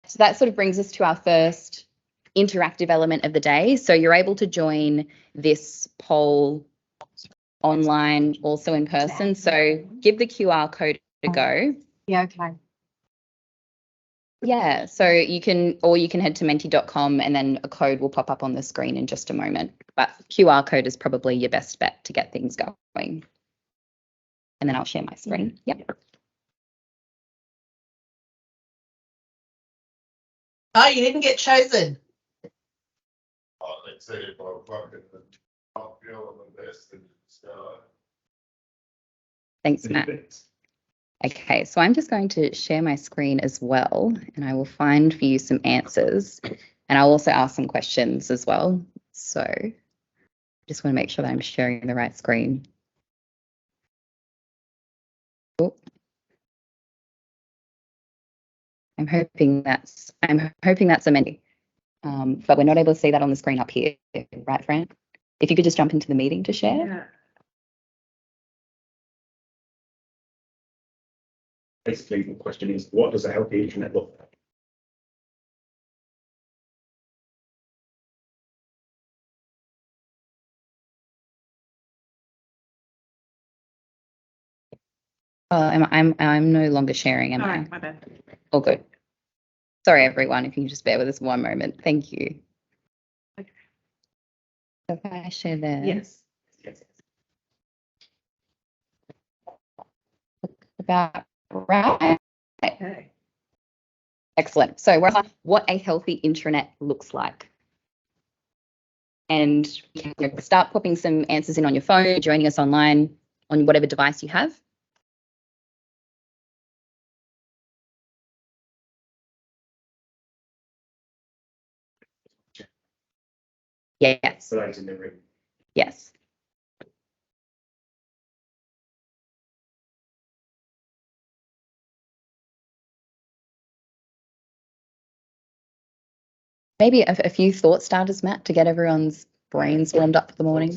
so that sort of brings us to our first interactive element of the day. So you're able to join this poll online, also in person. So give the QR code a go. Yeah, okay. Yeah, so you can head to menti.com and then a code will pop up on the screen in just a moment. But QR code is probably your best bet to get things going. And then I'll share my screen. Yep. Oh, you didn't get chosen. Oh, they say if I'm fucking the top feeling the best in the sky. Thanks, Matt. Okay, so I'm just going to share my screen as well, and I will find for you some answers, and I'll also ask some questions as well. So just want to make sure that I'm sharing the right screen. Oh. I'm hoping that's a menu, but we're not able to see that on the screen up here, right, Fran? If you could just jump into the meeting to share. Yeah. Basically, the question is, what does a healthy internet look like? I'm no longer sharing, am I? My bad. All good. Sorry, everyone, if you can just bear with us one moment. Thank you. Okay. So if I share there. Yes. About right. Okay. Excellent. So we're on what a healthy intranet looks like. And you can start popping some answers in on your phone, joining us online on whatever device you have. Yes. For those in the room. Yes. Maybe a few thought starters, Matt, to get everyone's brains warmed up for the morning.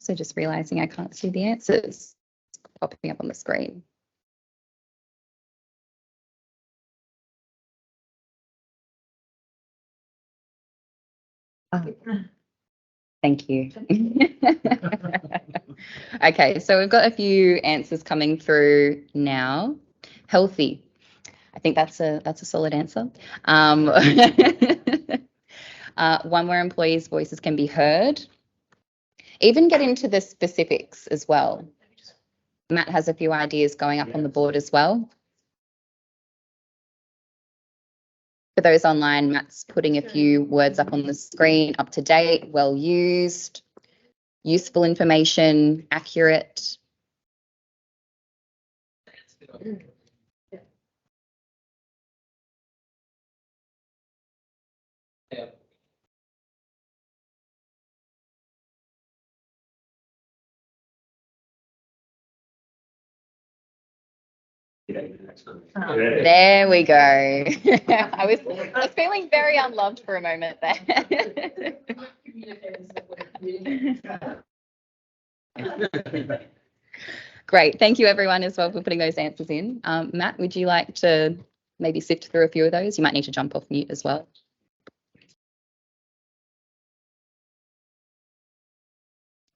So just realizing I can't see the answers popping up on the screen. Oh. Thank you. Okay, so we've got a few answers coming through now. Healthy. I think that's a solid answer. One where employees' voices can be heard. Even get into the specifics as well. Matt has a few ideas going up on the board as well. For those online, Matt's putting a few words up on the screen: up to date, well used, useful information, accurate. There we go. I was feeling very unloved for a moment there. Great. Thank you, everyone, as well, for putting those answers in. Matt, would you like to maybe sift through a few of those? You might need to jump off mute as well.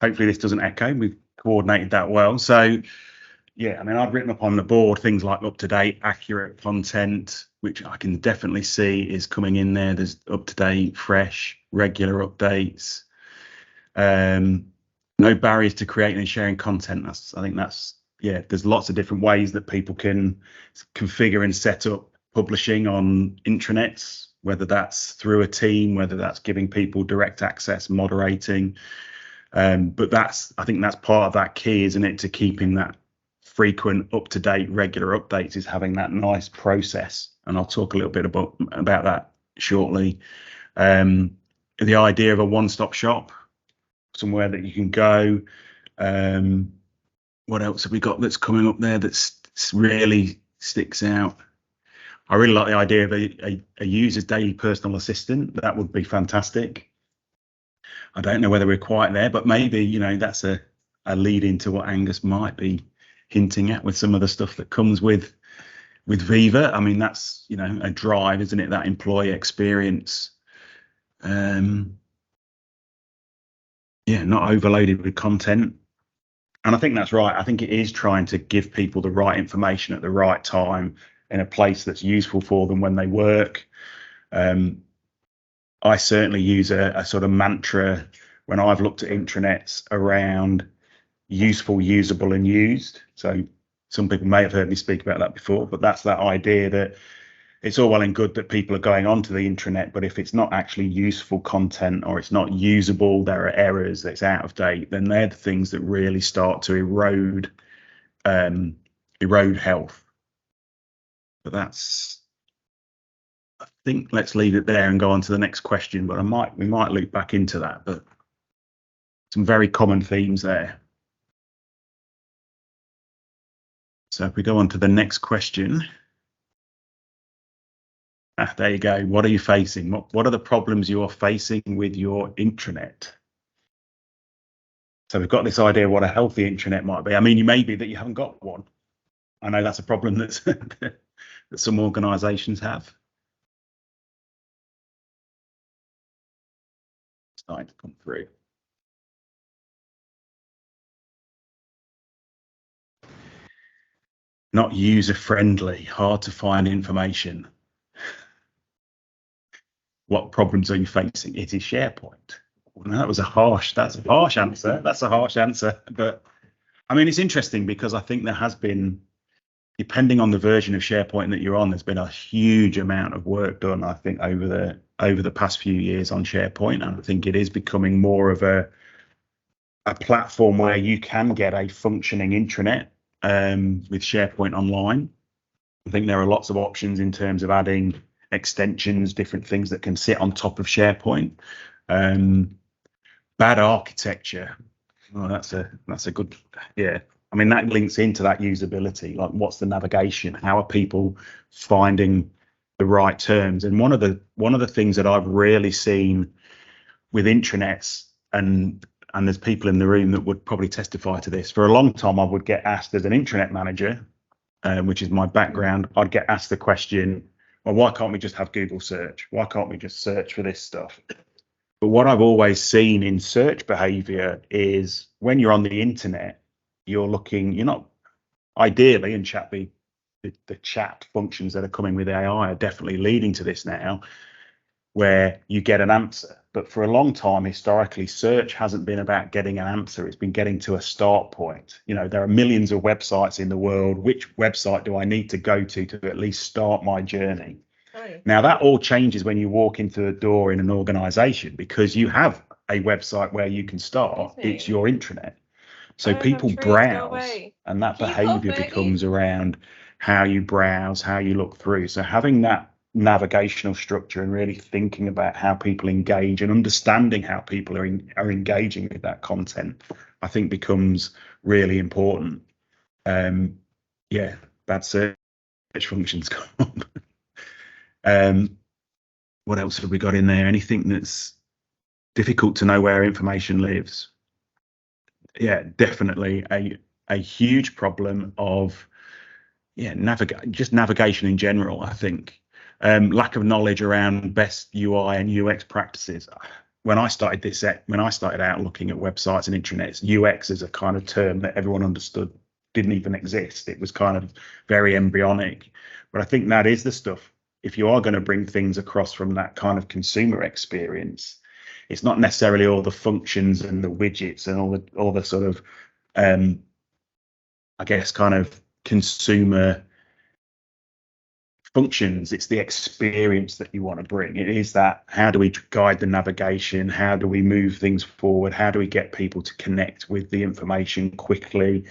Hopefully this doesn't echo. We've coordinated that well. So, yeah, I mean, I've written up on the board things like up-to-date, accurate content, which I can definitely see is coming in there. There's up-to-date, fresh, regular updates. No barriers to creating and sharing content. I think that's, yeah, there's lots of different ways that people can configure and set up publishing on intranets, whether that's through a team, whether that's giving people direct access, moderating. But I think that's part of that key, isn't it, to keeping that frequent, up-to-date, regular updates, is having that nice process. And I'll talk a little bit about that shortly. The idea of a one-stop shop, somewhere that you can go. What else have we got that's coming up there that's really sticks out? I really like the idea of a user's daily personal assistant. That would be fantastic. I don't know whether we're quite there, but maybe, you know, that's a lead into what Angus might be hinting at with some of the stuff that comes with Viva. I mean, that's, you know, a drive, isn't it? That employee experience. Yeah, not overloaded with content. And I think that's right. I think it is trying to give people the right information at the right time in a place that's useful for them when they work. I certainly use a sort of mantra when I've looked at intranets around useful, usable, and used. So some people may have heard me speak about that before, but that's that idea that it's all well and good that people are going onto the intranet, but if it's not actually useful content or it's not usable, there are errors, it's out of date, then they're the things that really start to erode health. But that's, I think, let's leave it there and go on to the next question. But we might loop back into that. But some very common themes there. So if we go on to the next question. There you go. What are you facing? What are the problems you are facing with your intranet? So we've got this idea of what a healthy intranet might be. I mean, you may be that you haven't got one. I know that's a problem that's, that some organisations have. Starting to come through. Not user-friendly, hard to find information. What problems are you facing? It is SharePoint. Well, that's a harsh answer. That's a harsh answer. But I mean, it's interesting because I think there has been, depending on the version of SharePoint that you're on, there's been a huge amount of work done, I think, over the past few years on SharePoint. And I think it is becoming more of a platform where you can get a functioning intranet with SharePoint Online. I think there are lots of options in terms of adding extensions, different things that can sit on top of SharePoint. Bad architecture. Oh, that's a good, yeah. I mean, that links into that usability. Like, what's the navigation? How are people finding the right terms? And one of the things that I've really seen with intranets, and there's people in the room that would probably testify to this. For a long time, I would get asked as an intranet manager, which is my background, I'd get asked the question, well, why can't we just have Google search? Why can't we just search for this stuff? But what I've always seen in search behavior is when you're on the internet, you're not ideally, and the chat functions that are coming with AI are definitely leading to this now, where you get an answer. But for a long time, historically, search hasn't been about getting an answer. It's been getting to a start point. You know, there are millions of websites in the world. Which website do I need to go to at least start my journey? Right. Now, that all changes when you walk into the door in an organization, because you have a website where you can start. It's your intranet. So people browse, and that behavior becomes around how you browse, how you look through. So having that navigational structure and really thinking about how people engage and understanding how people are engaging with that content, I think becomes really important. Yeah, bad search functions come up. What else have we got in there? Anything that's difficult to know where information lives? Yeah, definitely a huge problem of navigation in general, I think. Lack of knowledge around best UI and UX practices. When I started out looking at websites and intranets, UX is a kind of term that everyone understood didn't even exist. It was kind of very embryonic. But I think that is the stuff. If you are going to bring things across from that kind of consumer experience, it's not necessarily all the functions and the widgets and all the sort of I guess kind of consumer functions. It's the experience that you want to bring. It is that, how do we guide the navigation? How do we move things forward? How do we get people to connect with the information quickly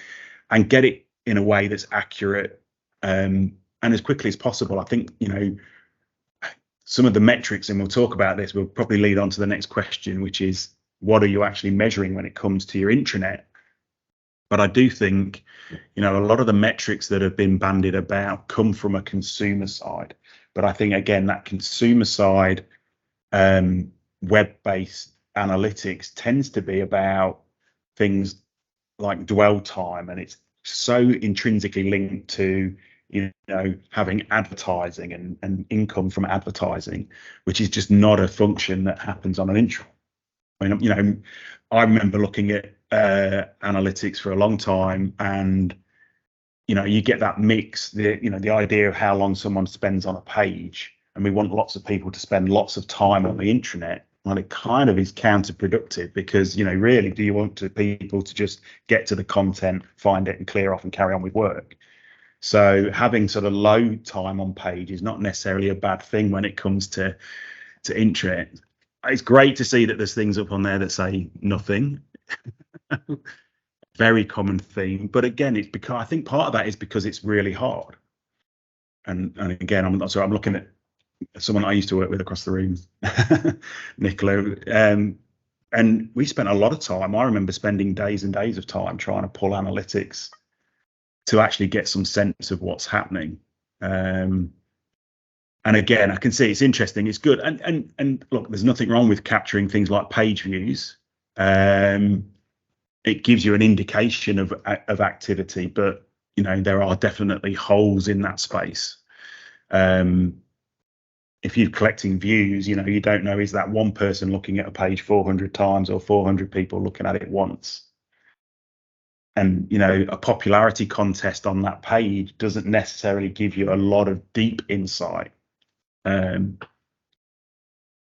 and get it in a way that's accurate and as quickly as possible? I think, you know, some of the metrics, and we'll talk about this, we'll probably lead on to the next question, which is, what are you actually measuring when it comes to your intranet? But I do think, a lot of the metrics that have been bandied about come from a consumer side. But I think, again, that consumer side, web-based analytics tends to be about things like dwell time, and it's so intrinsically linked to having advertising and income from advertising, which is just not a function that happens on an intranet. I mean, I remember looking at analytics for a long time, and you get that mix, the idea of how long someone spends on a page, and we want lots of people to spend lots of time on the intranet. Well, it kind of is counterproductive, because really, do you want people to just get to the content, find it, and clear off and carry on with work? So having sort of low time on page is not necessarily a bad thing when it comes to intranet. It's great to see that there's things up on there that say nothing. Very common theme, but again, it's because I think part of that is because it's really hard. And again, I'm looking at someone I used to work with across the room, Nicola, and we spent a lot of time. I remember spending days and days of time trying to pull analytics to actually get some sense of what's happening. And again, I can see it's interesting, it's good, and look, there's nothing wrong with capturing things like page views. It gives you an indication of activity, but there are definitely holes in that space. If you're collecting views, you don't know, is that one person looking at a page 400 times or 400 people looking at it once? And a popularity contest on that page doesn't necessarily give you a lot of deep insight.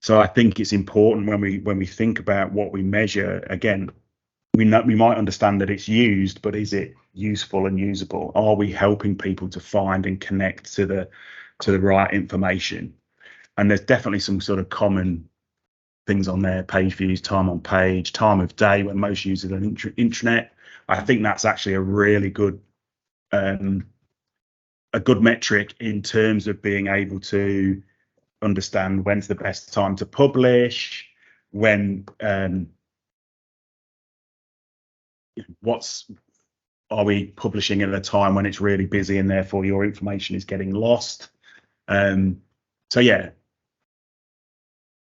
So I think it's important when we think about what we measure. Again, we might understand that it's used, but is it useful and usable? Are we helping people to find and connect to the right information? And there's definitely some sort of common things on there: page views, time on page, time of day when most users are on intranet. I think that's actually a really good metric in terms of being able to understand when's the best time to publish, when are we publishing at a time when it's really busy and therefore your information is getting lost. So yeah,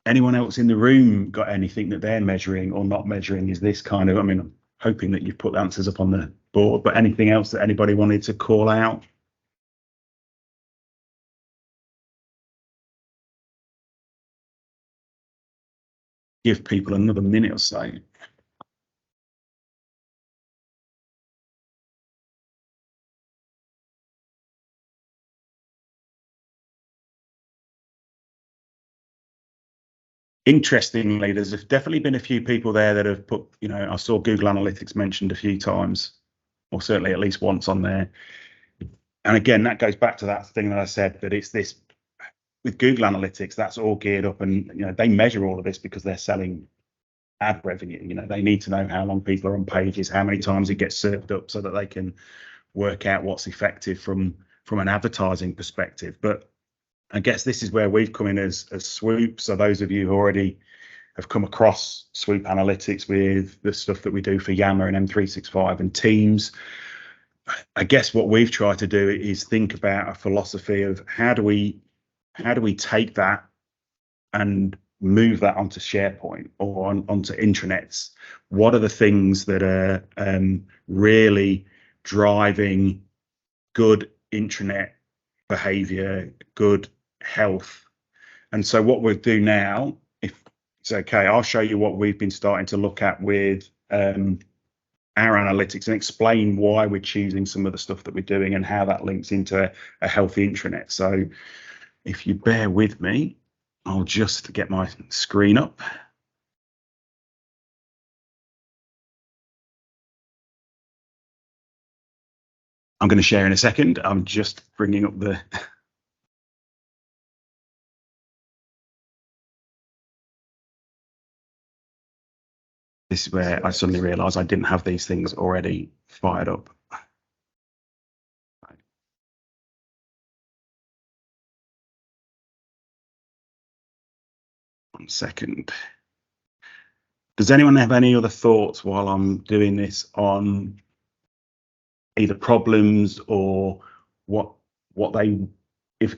anyone else in the room got anything that they're measuring or not measuring? Is this kind of, I'm hoping that you've put the answers up on the board, but anything else that anybody wanted to call out? Give people another minute or so. Interestingly, there's definitely been a few people there that have put, I saw Google Analytics mentioned a few times, or certainly at least once on there. And again, that goes back to that thing that I said, that it's this, with Google Analytics, that's all geared up, and they measure all of this because they're selling ad revenue. They need to know how long people are on pages, how many times it gets served up, so that they can work out what's effective from an advertising perspective. But I guess this is where we've come in as SWOOP. So those of you who already have come across SWOOP Analytics with the stuff that we do for Yammer and M365 and Teams, I guess what we've tried to do is think about a philosophy of how do we take that and move that onto SharePoint or onto intranets. What are the things that are really driving good intranet behavior, good health? And so what we'll do now, if it's okay, I'll show you what we've been starting to look at with our analytics and explain why we're choosing some of the stuff that we're doing and how that links into a healthy intranet. So if you bear with me, I'll just get my screen up. I'm going to share in a second. I'm just bringing up the this is where I suddenly realized I didn't have these things already fired up. 1 second. Does anyone have any other thoughts while I'm doing this on either problems or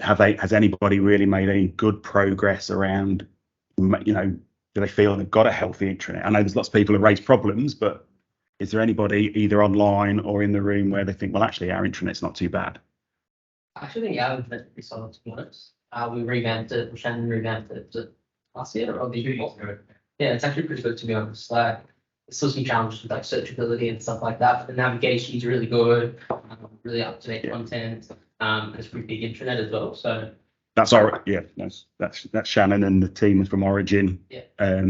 has anybody really made any good progress around, you know, do they feel they've got a healthy intranet? I know there's lots of people who raise problems, but is there anybody either online or in the room where they think, well, actually our intranet's not too bad? I actually think our internet's pretty solid, to be honest. We revamped it, Shannon revamped it last year or the year before. Yeah, it's actually pretty good, to be honest. Like, there's still some challenges with like searchability and stuff like that, but the navigation is really good, really up-to-date content. It's pretty big intranet as well, so. That's that's Shannon and the team from Origin. Yeah.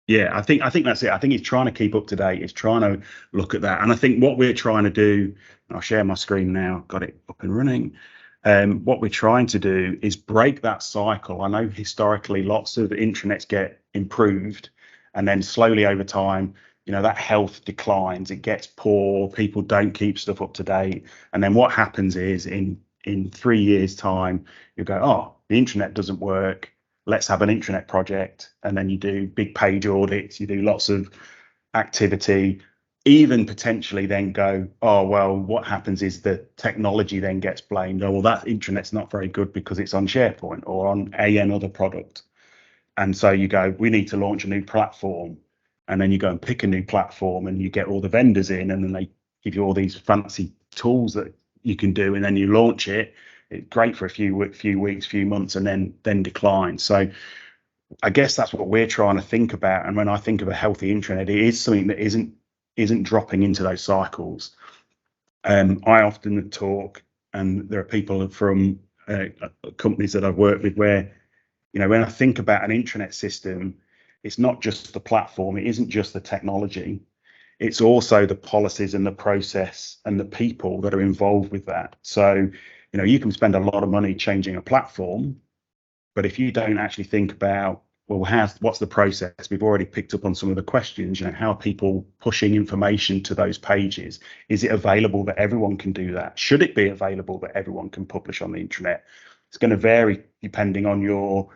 Yeah, I think that's it. I think it's trying to keep up to date. It's trying to look at that. And I think what we're trying to do, and I'll share my screen now, got it up and running. What we're trying to do is break that cycle. I know historically lots of intranets get improved and then slowly over time, you know, that health declines, it gets poor, people don't keep stuff up to date. And then what happens is in 3 years time, you go, oh, the intranet doesn't work. Let's have an intranet project. And then you do big page audits, you do lots of activity, even potentially then go, oh, well, what happens is the technology then gets blamed. Oh, well, that intranet's not very good because it's on SharePoint or on another product. And so you go, we need to launch a new platform. And then you go and pick a new platform and you get all the vendors in and then they give you all these fancy tools that you can do. And then you launch it. It's great for a few weeks, few months, and then decline. So I guess that's what we're trying to think about. And when I think of a healthy intranet, it is something that isn't dropping into those cycles. I often talk, and there are people from companies that I've worked with where, you know, when I think about an intranet system, it's not just the platform, it isn't just the technology, it's also the policies and the process and the people that are involved with that. So, you know, you can spend a lot of money changing a platform, but if you don't actually think about, well, what's the process? We've already picked up on some of the questions, you know, how are people pushing information to those pages? Is it available that everyone can do that? Should it be available that everyone can publish on the internet? It's going to vary depending on your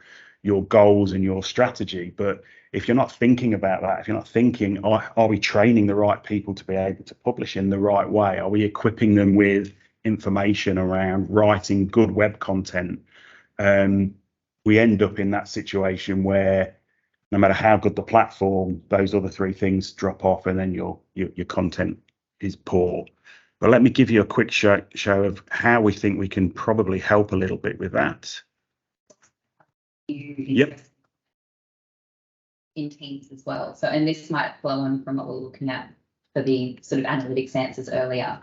goals and your strategy. But if you're not thinking about that, if you're not thinking, are we training the right people to be able to publish in the right way? Are we equipping them with information around writing good web content? We end up in that situation where no matter how good the platform, those other three things drop off and then your content is poor. But let me give you a quick show of how we think we can probably help a little bit with that. Yep. In Teams as well. So, and this might flow on from what we're looking at for the sort of analytics answers earlier.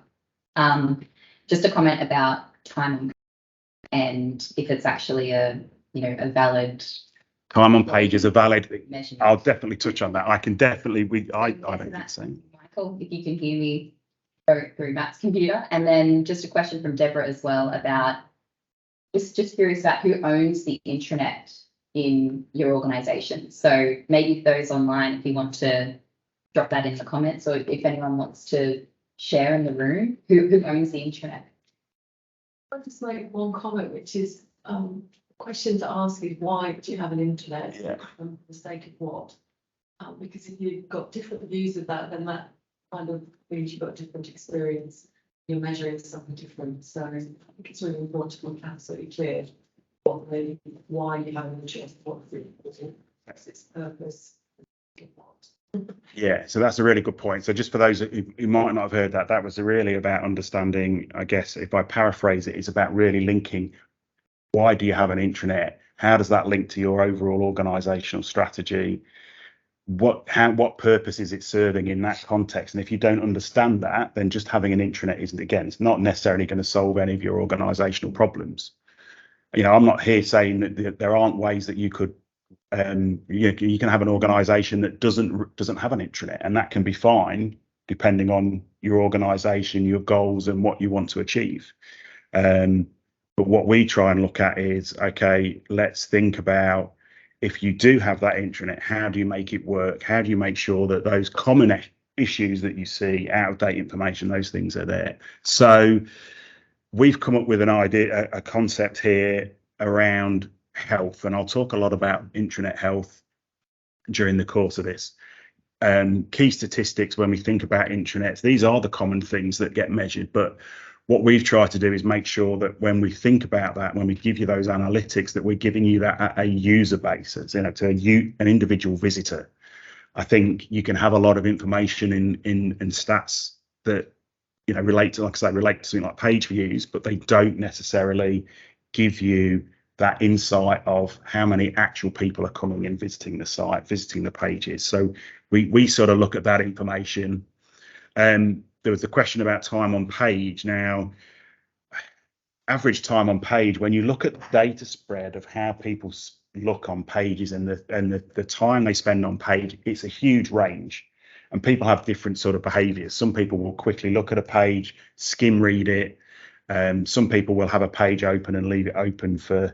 Just a comment about time and if it's actually a valid time on page is a valid measurement. I'll definitely touch on that. I can definitely I don't think so. Michael, if you can hear me through Matt's computer. And then just a question from Deborah as well about just curious about who owns the intranet in your organization. So maybe those online, if you want to drop that in the comments, or if anyone wants to share in the room, who owns the intranet? I'll just make one comment, which is the question to ask is why do you have an internet? Yeah. For the sake of what? Because if you've got different views of that, then that kind of means you've got different experience. You're measuring something different. So I think it's really important to be absolutely clear why you have an interest, what's its purpose. Yeah, so that's a really good point. So just for those who might not have heard that, that was really about understanding, I guess, if I paraphrase it, it's about really linking why do you have an intranet? How does that link to your overall organizational strategy? What purpose is it serving in that context? And if you don't understand that, then just having an intranet isn't, again, it's not necessarily going to solve any of your organizational problems. You know, I'm not here saying that there aren't ways that you could you can have an organization that doesn't have an intranet, and that can be fine depending on your organization, your goals, and what you want to achieve. But what we try and look at is, okay, let's think about, if you do have that intranet, how do you make it work? How do you make sure that those common issues that you see, out of date information, those things are there? So we've come up with an idea, a concept here around health, and I'll talk a lot about intranet health during the course of this. key statistics when we think about intranets. These are the common things that get measured, but what we've tried to do is make sure that when we think about that, when we give you those analytics, that we're giving you that at a user basis, to an individual visitor. I think you can have a lot of information in stats that relate to, like I say, relate to something like page views, but they don't necessarily give you that insight of how many actual people are coming and visiting the site, visiting the pages. So we sort of look at that information. There was a question about time on page. Now, average time on page, when you look at the data spread of how people look on pages and the time they spend on page, it's a huge range, and people have different sort of behaviors. Some people will quickly look at a page, skim read it. Some people will have a page open and leave it open for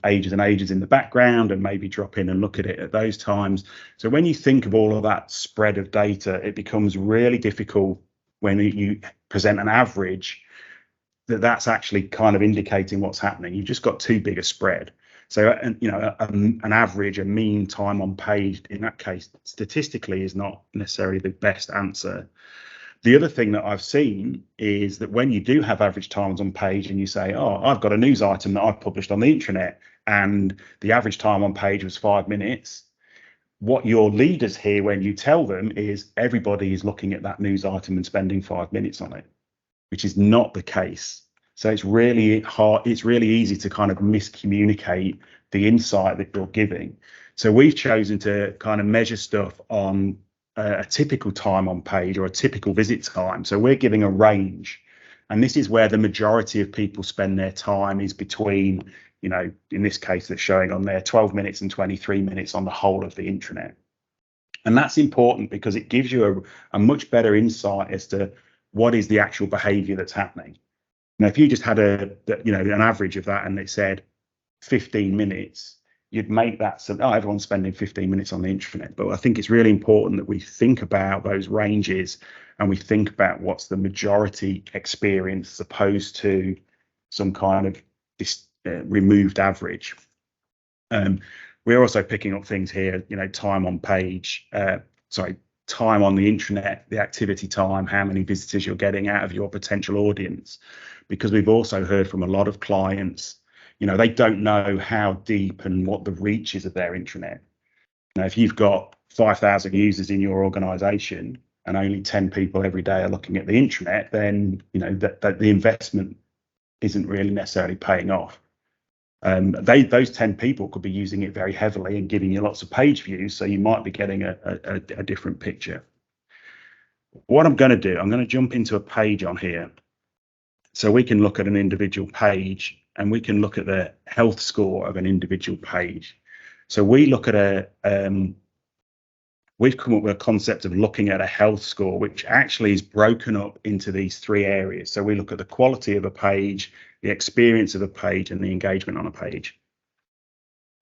ages and ages in the background, and maybe drop in and look at it at those times. So when you think of all of that spread of data, it becomes really difficult when you present an average that's actually kind of indicating what's happening. You've just got too big a spread. So an average, a mean time on page in that case statistically is not necessarily the best answer. The other thing that I've seen is that when you do have average times on page and you say, oh, I've got a news item that I've published on the intranet and the average time on page was 5 minutes, what your leaders hear when you tell them is everybody is looking at that news item and spending 5 minutes on it, which is not the case. So it's really hard. It's really easy to kind of miscommunicate the insight that you're giving. So we've chosen to kind of measure stuff on a typical time on page or a typical visit time. So we're giving a range, and this is where the majority of people spend their time is between, in this case that's showing on there, 12 minutes and 23 minutes on the whole of the intranet. And that's important because it gives you a much better insight as to what is the actual behavior that's happening. Now, if you just had an average of that and it said 15 minutes, you'd make that so everyone's spending 15 minutes on the intranet. But I think it's really important that we think about those ranges and we think about what's the majority experience as opposed to some kind of removed average. We're also picking up things here, time on page, time on the intranet, the activity time, how many visitors you're getting out of your potential audience, because we've also heard from a lot of clients, they don't know how deep and what the reach is of their intranet. If you've got 5,000 users in your organization and only 10 people every day are looking at the intranet, then that the investment isn't really necessarily paying off. Those 10 people could be using it very heavily and giving you lots of page views, so you might be getting a different picture. What I'm going to do, I'm going to jump into a page on here so we can look at an individual page and we can look at the health score of an individual page. So we look at we've come up with a concept of looking at a health score, which actually is broken up into these 3 areas. So we look at the quality of a page, the experience of a page, and the engagement on a page.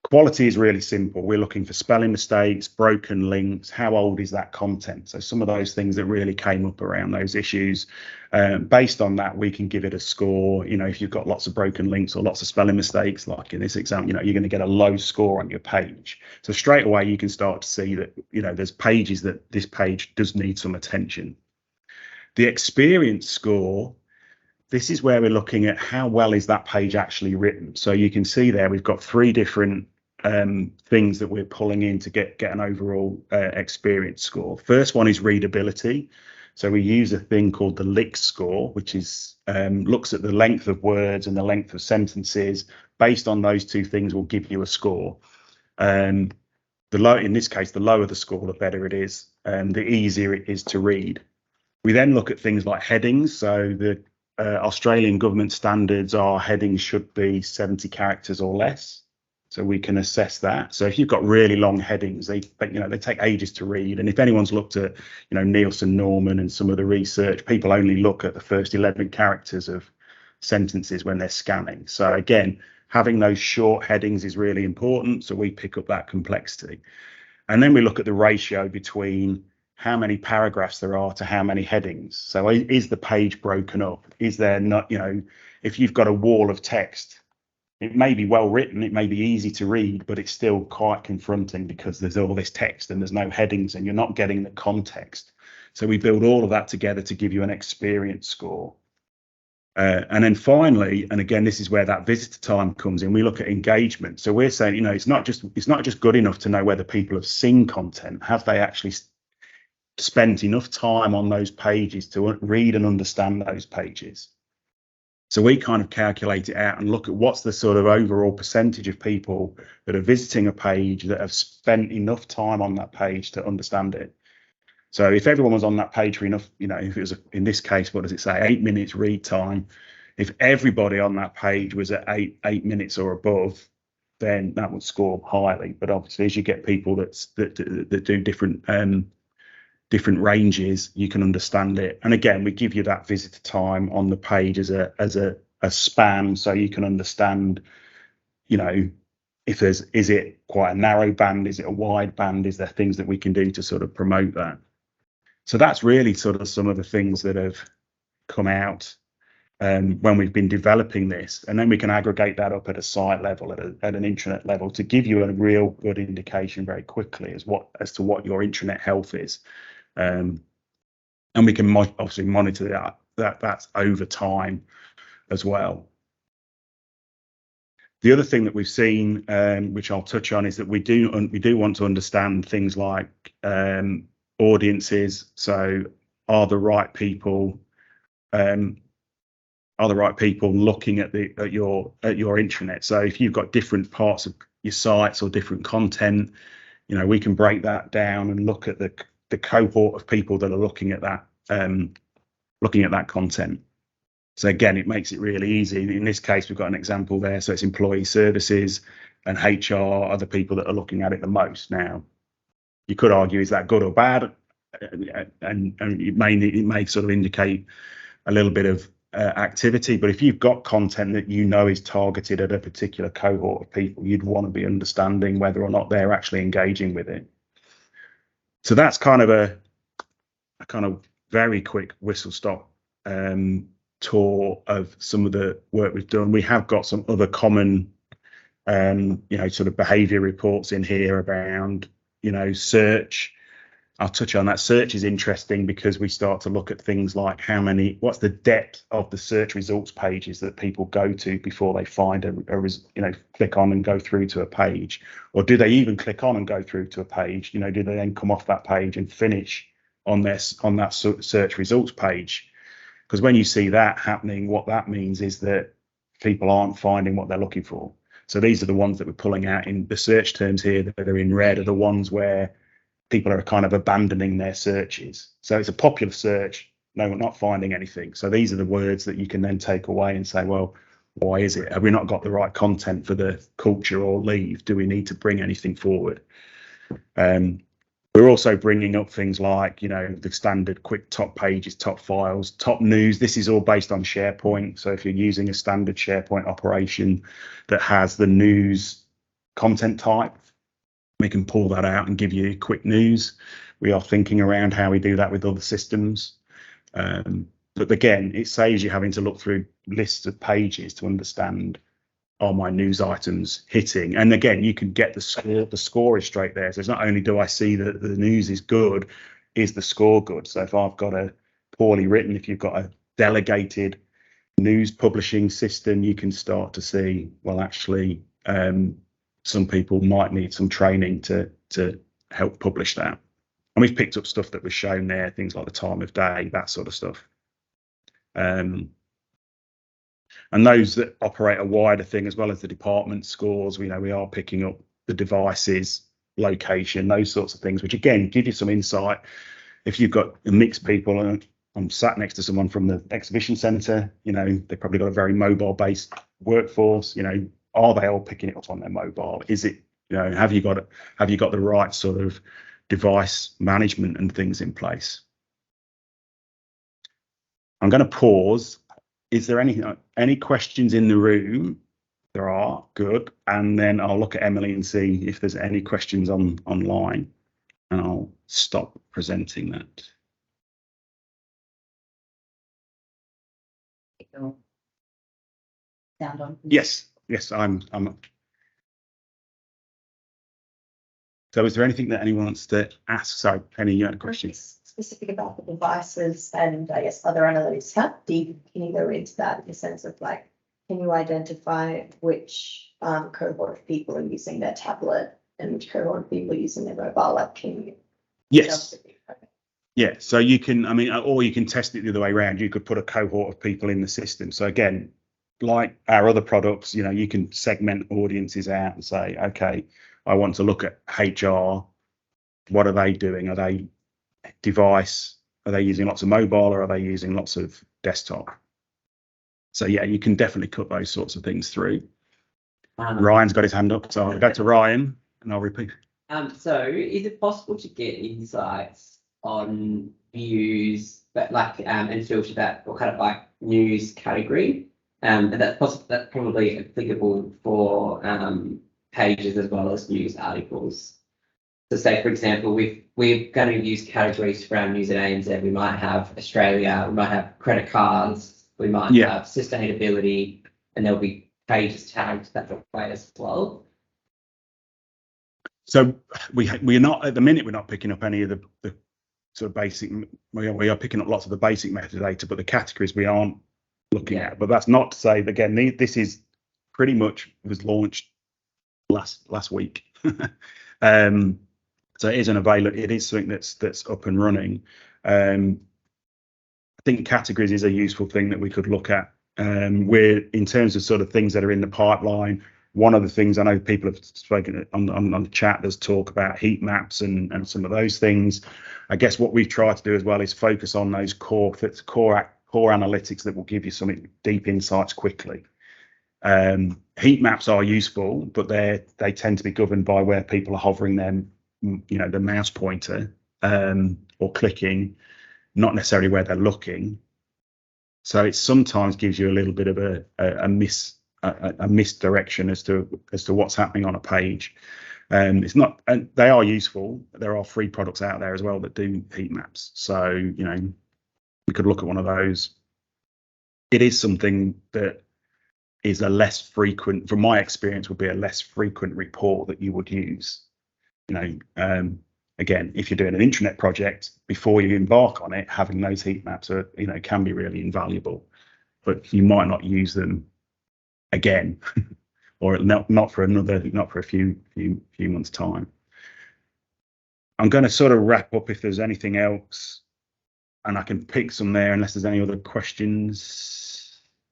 Quality is really simple. We're looking for spelling mistakes, broken links, how old is that content? So some of those things that really came up around those issues. Based on that, we can give it a score. If you've got lots of broken links or lots of spelling mistakes, like in this example, you're going to get a low score on your page. So straight away, you can start to see that, there's pages that this page does need some attention. The experience score, this is where we're looking at how well is that page actually written. So you can see there we've got 3 different things that we're pulling in to get an overall experience score. First one is readability. So we use a thing called the lick score, which is looks at the length of words and the length of sentences. Based on those 2 things, will give you a score. In this case, the lower the score, the better it is, and the easier it is to read. We then look at things like headings. So the Australian government standards are headings should be 70 characters or less. So we can assess that. So if you've got really long headings, they take ages to read. And if anyone's looked at, Nielsen Norman and some of the research, people only look at the first 11 characters of sentences when they're scanning. So again, having those short headings is really important. So we pick up that complexity. And then we look at the ratio between how many paragraphs there are to how many headings. So is the page broken up? Is there not, if you've got a wall of text It may be well written, it may be easy to read, but it's still quite confronting because there's all this text and there's no headings and you're not getting the context. So we build all of that together to give you an experience score. And then finally, and again, this is where that visitor time comes in, we look at engagement. So we're saying, you know, it's not just good enough to know whether people have seen content. Have they actually spent enough time on those pages to read and understand those pages? So we kind of calculate it out and look at what's the sort of overall percentage of people that are visiting a page that have spent enough time on that page to understand it. So if everyone was on that page for enough, you know, if it was, in this case, what does it say, 8 minutes read time, if everybody on that page was at eight minutes or above, then that would score highly. But obviously, as you get people that do different ranges, you can understand it. And again, we give you that visitor time on the page as a span, so you can understand, you know, if is it quite a narrow band, is it a wide band, is there things that we can do to sort of promote that? So that's really sort of some of the things that have come out when we've been developing this, and then we can aggregate that up at a site level, at an intranet level, to give you a real good indication very quickly as to what your intranet health is. And we can obviously monitor that's over time as well. The other thing that we've seen, which I'll touch on, is that we do want to understand things like audiences. So are the right people looking at your intranet? So if you've got different parts of your sites or different content, you know, we can break that down and look at the cohort of people that are looking at that content. So again, it makes it really easy. In this case, we've got an example there. So it's employee services and HR are the people that are looking at it the most. Now, you could argue, is that good or bad? And it may sort of indicate a little bit of activity. But if you've got content that you know is targeted at a particular cohort of people, you'd want to be understanding whether or not they're actually engaging with it. So that's kind of a kind of very quick whistle stop tour of some of the work we've done. We have got some other common, you know, sort of behavior reports in here around, you know, search. I'll touch on that. Search is interesting because we start to look at things like what's the depth of the search results pages that people go to before they find you know, click on and go through to a page, or do they even click on and go through to a page? You know, do they then come off that page and finish on that search results page? Because when you see that happening, what that means is that people aren't finding what they're looking for. So these are the ones that we're pulling out in the search terms here that are in red, are the ones where people are kind of abandoning their searches. So it's a popular search, no, we're not finding anything. So these are the words that you can then take away and say, well, why is it? Have we not got the right content for the culture, or leave? Do we need to bring anything forward? We're also bringing up things like, you know, the standard quick top pages, top files, top news. This is all based on SharePoint. So if you're using a standard SharePoint operation that has the news content type, we can pull that out and give you quick news. We are thinking around how we do that with other systems. But again, it saves you having to look through lists of pages to understand, are my news items hitting? And again, you can get the score is straight there. So it's not only do I see that the news is good, is the score good? So if I've got a poorly written, if you've got a delegated news publishing system, you can start to see, well, actually, some people might need some training to help publish that. And we've picked up stuff that was shown there, things like the time of day, that sort of stuff. And those that operate a wider thing, as well as the department scores, we are picking up the devices, location, those sorts of things, which again give you some insight. If you've got a mixed people, and I'm sat next to someone from the exhibition centre, you know, they've probably got a very mobile-based workforce. You know, are they all picking it up on their mobile? Is it, you know, have you got the right sort of device management and things in place? I'm going to pause. Is there any questions in the room? There are, good. And then I'll look at Emily and see if there's any questions online, and I'll stop presenting that. Sound on? Yes. yes, I'm. So is there anything that anyone wants to ask? Sorry, Penny, you had a question. Specific about the devices and I guess other analytics. How deep can you go into that in the sense of like, can you identify which cohort of people are using their tablet and which cohort of people are using their mobile? Like, can you? Yes. Yeah, so you can, I mean, or you can test it the other way around. You could put a cohort of people in the system. So again, like our other products, you know, you can segment audiences out and say, okay, I want to look at HR. What are they doing? Are they device? Are they using lots of mobile or are they using lots of desktop? So yeah, you can definitely cut those sorts of things through. Ryan's got his hand up, so I'll go to Ryan and I'll repeat. So is it possible to get insights on views that like and filter that or kind of like news category? And that's possible, that's probably applicable for pages as well as news articles. So say, for example, we're going to use categories for our news at ANZ. We might have Australia, we might have credit cards, we might have sustainability, and there'll be pages tagged that way as well. So we're not at the minute. We're not picking up any of the sort of basic. We are picking up lots of the basic metadata, but the categories we aren't looking at. But that's not to say that, again, this is pretty much was launched last week. So it is available. It is something that's up and running. I think categories is a useful thing that we could look at. We're in terms of sort of things that are in the pipeline. One of the things I know people have spoken on the chat, there's talk about heat maps and some of those things. I guess what we've tried to do as well is focus on those core analytics that will give you some deep insights quickly. Heat maps are useful, but they tend to be governed by where people are hovering the mouse pointer or clicking, not necessarily where they're looking. So it sometimes gives you a little bit of a misdirection as to what's happening on a page. It's not, and they are useful. There are free products out there as well that do heat maps. So, you know, we could look at one of those. It is something that is a less frequent, from my experience, would be a less frequent report that you would use. You know, again, if you're doing an intranet project, before you embark on it, having those heat maps are, you know, can be really invaluable, but you might not use them again, or not for a few months' time. I'm going to sort of wrap up if there's anything else, and I can pick some there unless there's any other questions.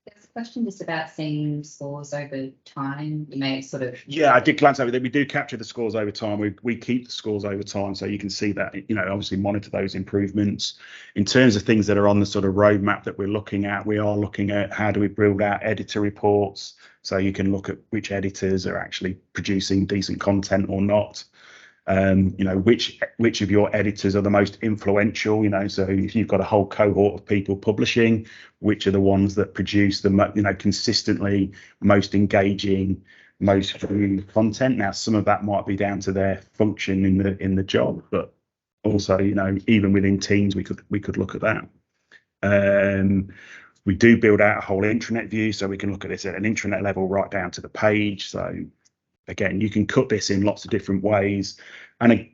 There's a question just about seeing scores over time. You may sort of. Yeah, I did glance over that. We do capture the scores over time. We keep the scores over time, so you can see that, you know, obviously monitor those improvements. In terms of things that are on the sort of roadmap that we're looking at, we are looking at how do we build out editor reports, so you can look at which editors are actually producing decent content or not. You know, which of your editors are the most influential, you know, so if you've got a whole cohort of people publishing, which are the ones that produce the, you know, consistently most engaging, most viewed content. Now, some of that might be down to their function in the job, but also, you know, even within teams, we could look at that. We do build out a whole intranet view, so we can look at this at an intranet level right down to the page. So again, you can cut this in lots of different ways. And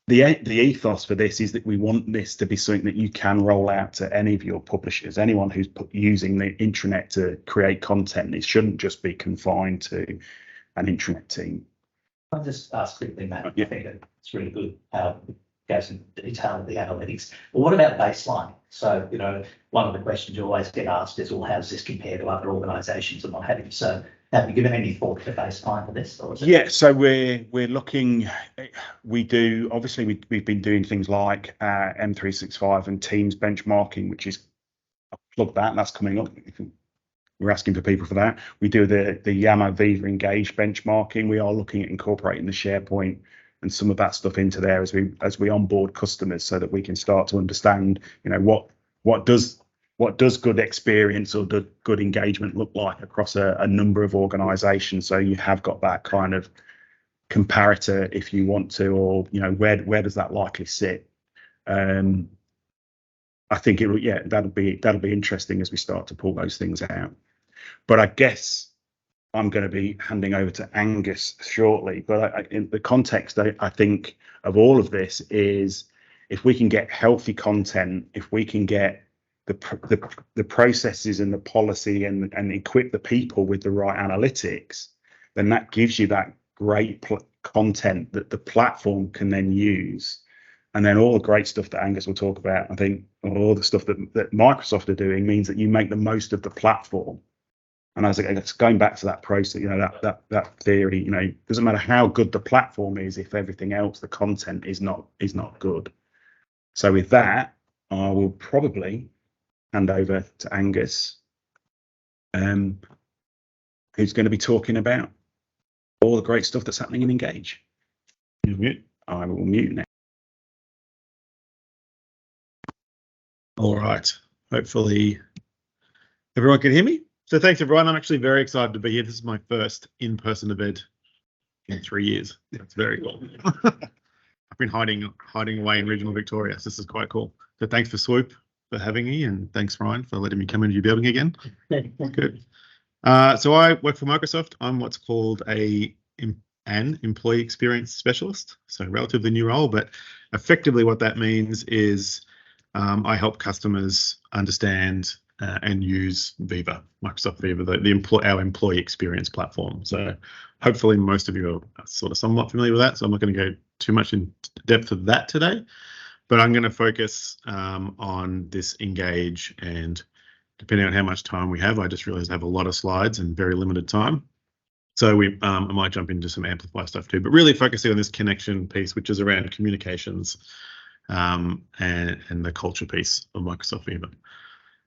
the ethos for this is that we want this to be something that you can roll out to any of your publishers, anyone who's using the intranet to create content. It shouldn't just be confined to an intranet team. I'll just ask quickly, Matt. Yeah. I think it's really good how it goes into detail of the analytics. But what about baseline? So, you know, one of the questions you always get asked is, well, how does this compare to other organisations and what have you? So have you given any thought to baseline for this? Or is it... Yeah, so we're looking. We do, obviously we've been doing things like M365 and Teams benchmarking, which is, I'll plug that. That's coming up. We're asking for people for that. We do the No.1 Viva Engage benchmarking. We are looking at incorporating the SharePoint and some of that stuff into there as we onboard customers, so that we can start to understand, you know, what does good experience or good engagement look like across a number of organizations. So you have got that kind of comparator if you want to, or, you know, where does that likely sit? I think that'll be interesting as we start to pull those things out. But I guess I'm going to be handing over to Angus shortly. But in the context, I think of all of this is if we can get healthy content, if we can get the processes and the policy and equip the people with the right analytics, then that gives you that great content that the platform can then use. And then all the great stuff that Angus will talk about, I think all the stuff that Microsoft are doing means that you make the most of the platform. And I was like, it's going back to that process, that theory, it doesn't matter how good the platform is if everything else, the content is not good. So with that, I will probably hand over to Angus, who's going to be talking about all the great stuff that's happening in Engage. You mute. I will mute now. All right. Hopefully everyone can hear me. So thanks everyone. I'm actually very excited to be here. This is my first in-person event in 3 years. It's very cool. I've been hiding away in regional Victoria, so this is quite cool. So thanks for SWOOP for having me, and thanks Ryan for letting me come into your building again. Good. So I work for Microsoft. I'm what's called an employee experience specialist. So relatively new role, but effectively what that means is I help customers understand and use Viva, Microsoft Viva, our employee experience platform. So hopefully most of you are sort of somewhat familiar with that. So I'm not going to go too much in depth of that today, but I'm going to focus on this Engage, and depending on how much time we have, I just realized I have a lot of slides and very limited time. So I might jump into some Amplify stuff too, but really focusing on this connection piece, which is around communications and the culture piece of Microsoft Viva.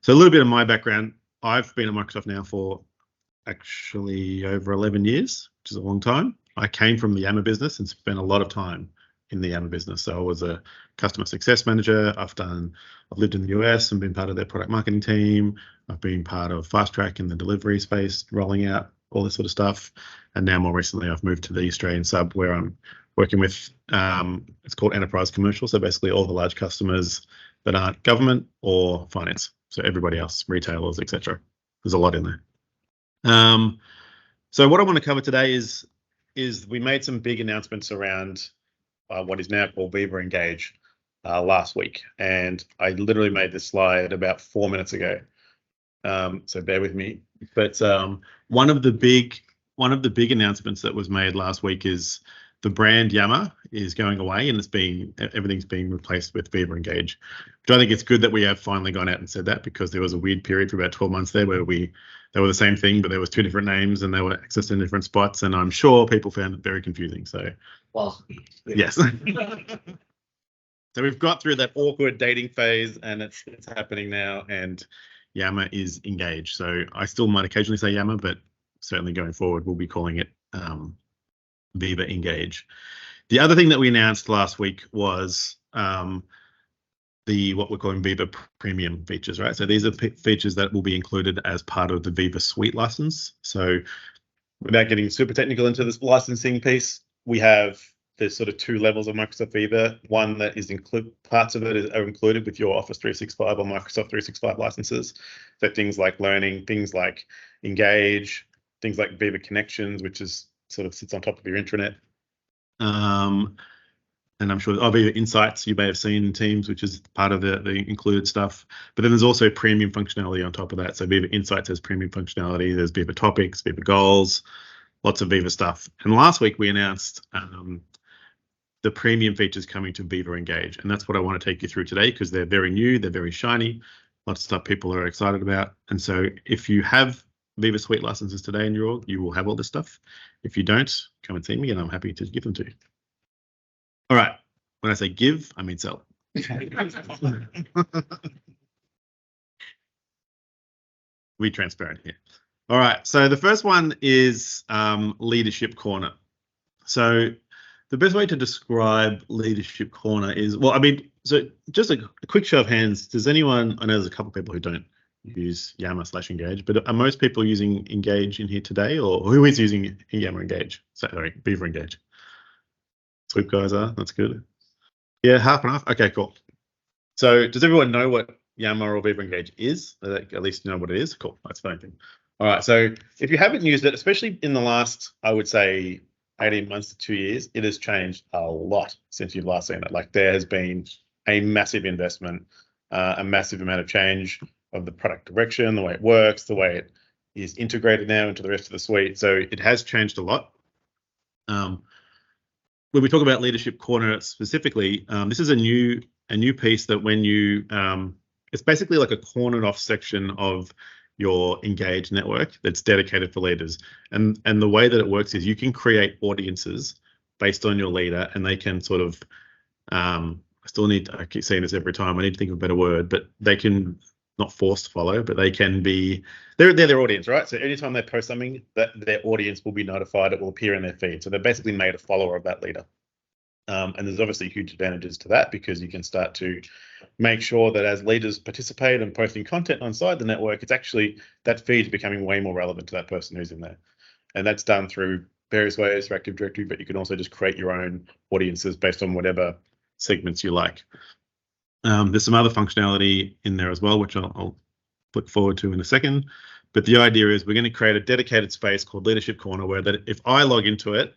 So a little bit of my background. I've been at Microsoft now for actually over 11 years, which is a long time. I came from the Yammer business and spent a lot of time in the Yammer business. So I was a customer success manager. I've lived in the US and been part of their product marketing team. I've been part of Fast Track in the delivery space, rolling out all this sort of stuff. And now more recently, I've moved to the Australian sub where I'm working with, it's called enterprise commercial. So basically all the large customers that aren't government or finance. So everybody else, retailers, etc. There's a lot in there. So what I want to cover today is we made some big announcements around what is now called Viva Engage last week, and I literally made this slide about 4 minutes ago. So bear with me. But one of the big announcements that was made last week is the brand Yammer is going away, and everything's being replaced with Viva Engage. Which I think it's good that we have finally gone out and said that, because there was a weird period for about 12 months there where they were the same thing, but there was two different names and they were accessed in different spots, and I'm sure people found it very confusing. So, well, yes. So we've got through that awkward dating phase, and it's happening now, and Yammer is Engage. So I still might occasionally say Yammer, but certainly going forward, we'll be calling it Viva Engage. The other thing that we announced last week was what we're calling Viva Premium features, right? So these are features that will be included as part of the Viva Suite license. So without getting super technical into this licensing piece, there's sort of two levels of Microsoft Viva. One that is parts of it are included with your Office 365 or Microsoft 365 licenses. So things like learning, things like Engage, things like Viva Connections, which is sort of sits on top of your intranet. And I'm sure Viva Insights you may have seen in Teams, which is part of the included stuff. But then there's also premium functionality on top of that. So Viva Insights has premium functionality. There's Viva Topics, Viva Goals, lots of Viva stuff. And last week we announced the premium features coming to Viva Engage. And that's what I want to take you through today, because they're very new, they're very shiny, lots of stuff people are excited about. And so if you have Viva Suite licenses today in your org, you will have all this stuff. If you don't, come and see me and I'm happy to give them to you. All right, when I say give, I mean sell. Be transparent here. All right, so the first one is Leadership Corner. So the best way to describe Leadership Corner is, so just a quick show of hands. Does anyone, I know there's a couple of people who don't use Yammer/Engage, but are most people using Engage in here today, or who is using Yammer Engage? Sorry, Viva Engage. SWOOP guys are, that's good. Yeah, half and half. Okay, cool. So does everyone know what Yammer or Viva Engage is? At least you know what it is? Cool, that's fine. All right. So if you haven't used it, especially in the last, I would say 18 months to 2 years, it has changed a lot since you've last seen it. Like there has been a massive investment, a massive amount of change of the product direction, the way it works, the way it is integrated now into the rest of the suite. So it has changed a lot. When we talk about Leadership Corner specifically, this is a new piece that when you, it's basically like a cornered off section of your Engage network that's dedicated for leaders. And the way that it works is you can create audiences based on your leader, and they can sort of, I keep saying this every time, I need to think of a better word, but they can not force to follow, but they can be, they're their audience, right? So anytime they post something, that their audience will be notified, it will appear in their feed. So they're basically made a follower of that leader. And there's obviously huge advantages to that, because you can start to make sure that as leaders participate and posting content inside the network, it's actually, that feed's becoming way more relevant to that person who's in there. And that's done through various ways, through Active Directory, but you can also just create your own audiences based on whatever segments you like. There's some other functionality in there as well, which I'll look forward to in a second. But the idea is we're going to create a dedicated space called Leadership Corner, where that if I log into it,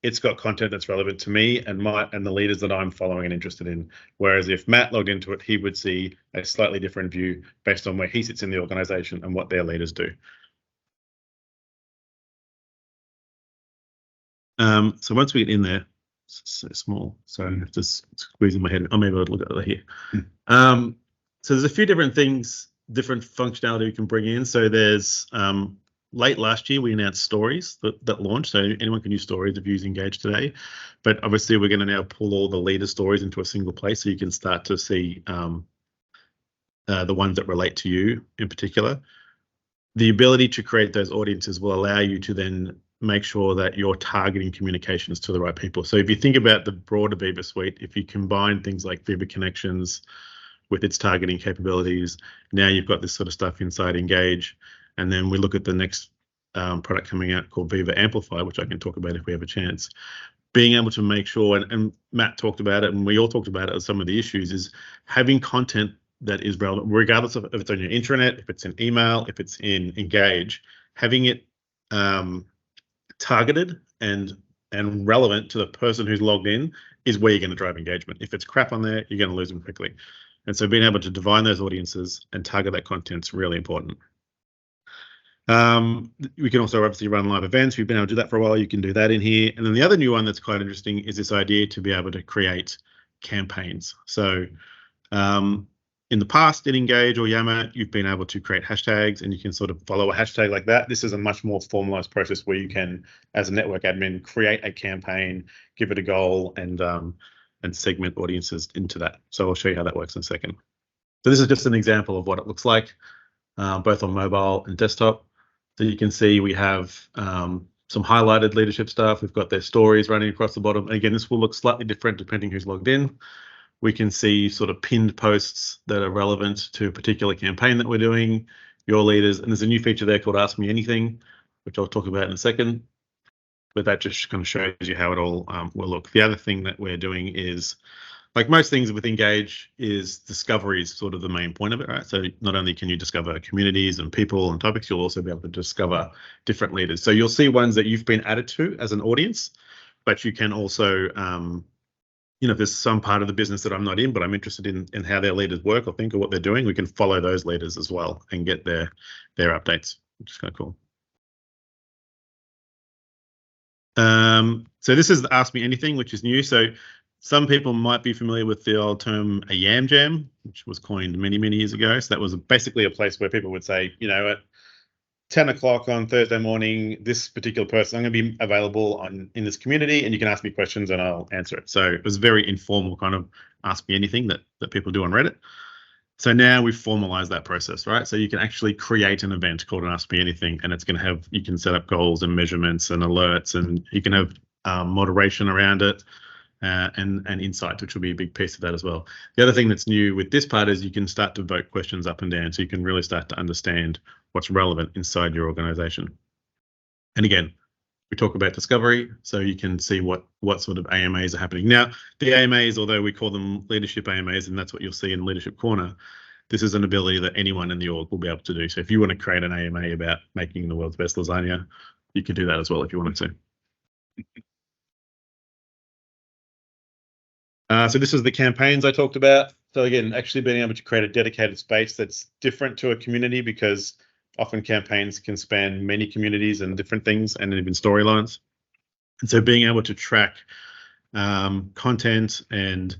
it's got content that's relevant to me and the leaders that I'm following and interested in. Whereas if Matt logged into it, he would see a slightly different view based on where he sits in the organization and what their leaders do. So once we get in there, it's so small, so I'm just squeezing my head. Maybe I'll look at it here. So there's a few different things, different functionality we can bring in. So there's late last year, we announced stories that launched. So anyone can use stories if you use Engage today. But obviously, we're going to now pull all the leader stories into a single place, so you can start to see the ones that relate to you in particular. The ability to create those audiences will allow you to then make sure that you're targeting communications to the right people. So if you think about the broader Viva suite, if you combine things like Viva Connections with its targeting capabilities, now you've got this sort of stuff inside Engage. And then we look at the next product coming out called Viva Amplify, which I can talk about if we have a chance. Being able to make sure, and Matt talked about it, and we all talked about it as some of the issues, is having content that is relevant, regardless of if it's on your intranet, if it's in email, if it's in Engage, having it targeted and relevant to the person who's logged in is where you're going to drive engagement. If it's crap on there, you're going to lose them quickly. And so being able to define those audiences and target that content is really important. We can also obviously run live events. We've been able to do that for a while. You can do that in here. And then the other new one that's quite interesting is this idea to be able to create campaigns. So in the past, in Engage or Yammer, you've been able to create hashtags and you can sort of follow a hashtag like that. This is a much more formalized process where you can, as a network admin, create a campaign, give it a goal, and segment audiences into that. So I'll show you how that works in a second. So this is just an example of what it looks like, both on mobile and desktop. So you can see we have some highlighted leadership stuff. We've got their stories running across the bottom. And again, this will look slightly different depending who's logged in. We can see sort of pinned posts that are relevant to a particular campaign that we're doing, your leaders. And there's a new feature there called Ask Me Anything, which I'll talk about in a second. But that just kind of shows you how it all will look. The other thing that we're doing is, like most things with Engage, is discovery is sort of the main point of it, right? So not only can you discover communities and people and topics, you'll also be able to discover different leaders. So you'll see ones that you've been added to as an audience, but you can also, if there's some part of the business that I'm not in, but I'm interested in how their leaders work or think or what they're doing, we can follow those leaders as well and get their updates, which is kind of cool. So this is the Ask Me Anything, which is new. So some people might be familiar with the old term a yam jam, which was coined many, many years ago. So that was basically a place where people would say, at 10 o'clock on Thursday morning, this particular person, I'm going to be available in this community and you can ask me questions and I'll answer it. So it was very informal kind of Ask Me Anything that people do on Reddit. So now we've formalized that process, right? So you can actually create an event called an Ask Me Anything, and it's going to have, you can set up goals and measurements and alerts, and you can have moderation around it and insights, which will be a big piece of that as well. The other thing that's new with this part is you can start to vote questions up and down, so you can really start to understand what's relevant inside your organization. And again, we talk about discovery, so you can see what sort of AMAs are happening. Now, the AMAs, although we call them leadership AMAs, and that's what you'll see in Leadership Corner, this is an ability that anyone in the org will be able to do. So if you want to create an AMA about making the world's best lasagna, you could do that as well if you wanted to. So this is the campaigns I talked about. So again, actually being able to create a dedicated space that's different to a community, because often campaigns can span many communities and different things and even storylines. And so being able to track content, and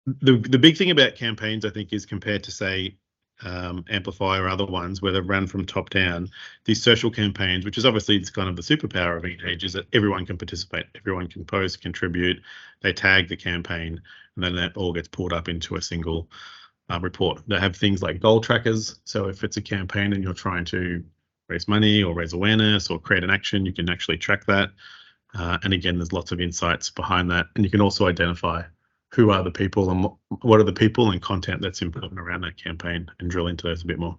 the big thing about campaigns, I think, is compared to, say, Amplify or other ones where they're run from top down, these social campaigns, which is obviously it's kind of the superpower of Engage, is that everyone can participate, everyone can post, contribute, they tag the campaign, and then that all gets pulled up into a single report. They have things like goal trackers. So if it's a campaign and you're trying to raise money or raise awareness or create an action, you can actually track that. And again, there's lots of insights behind that. And you can also identify who are the people and what are the people and content that's important around that campaign, and drill into those a bit more.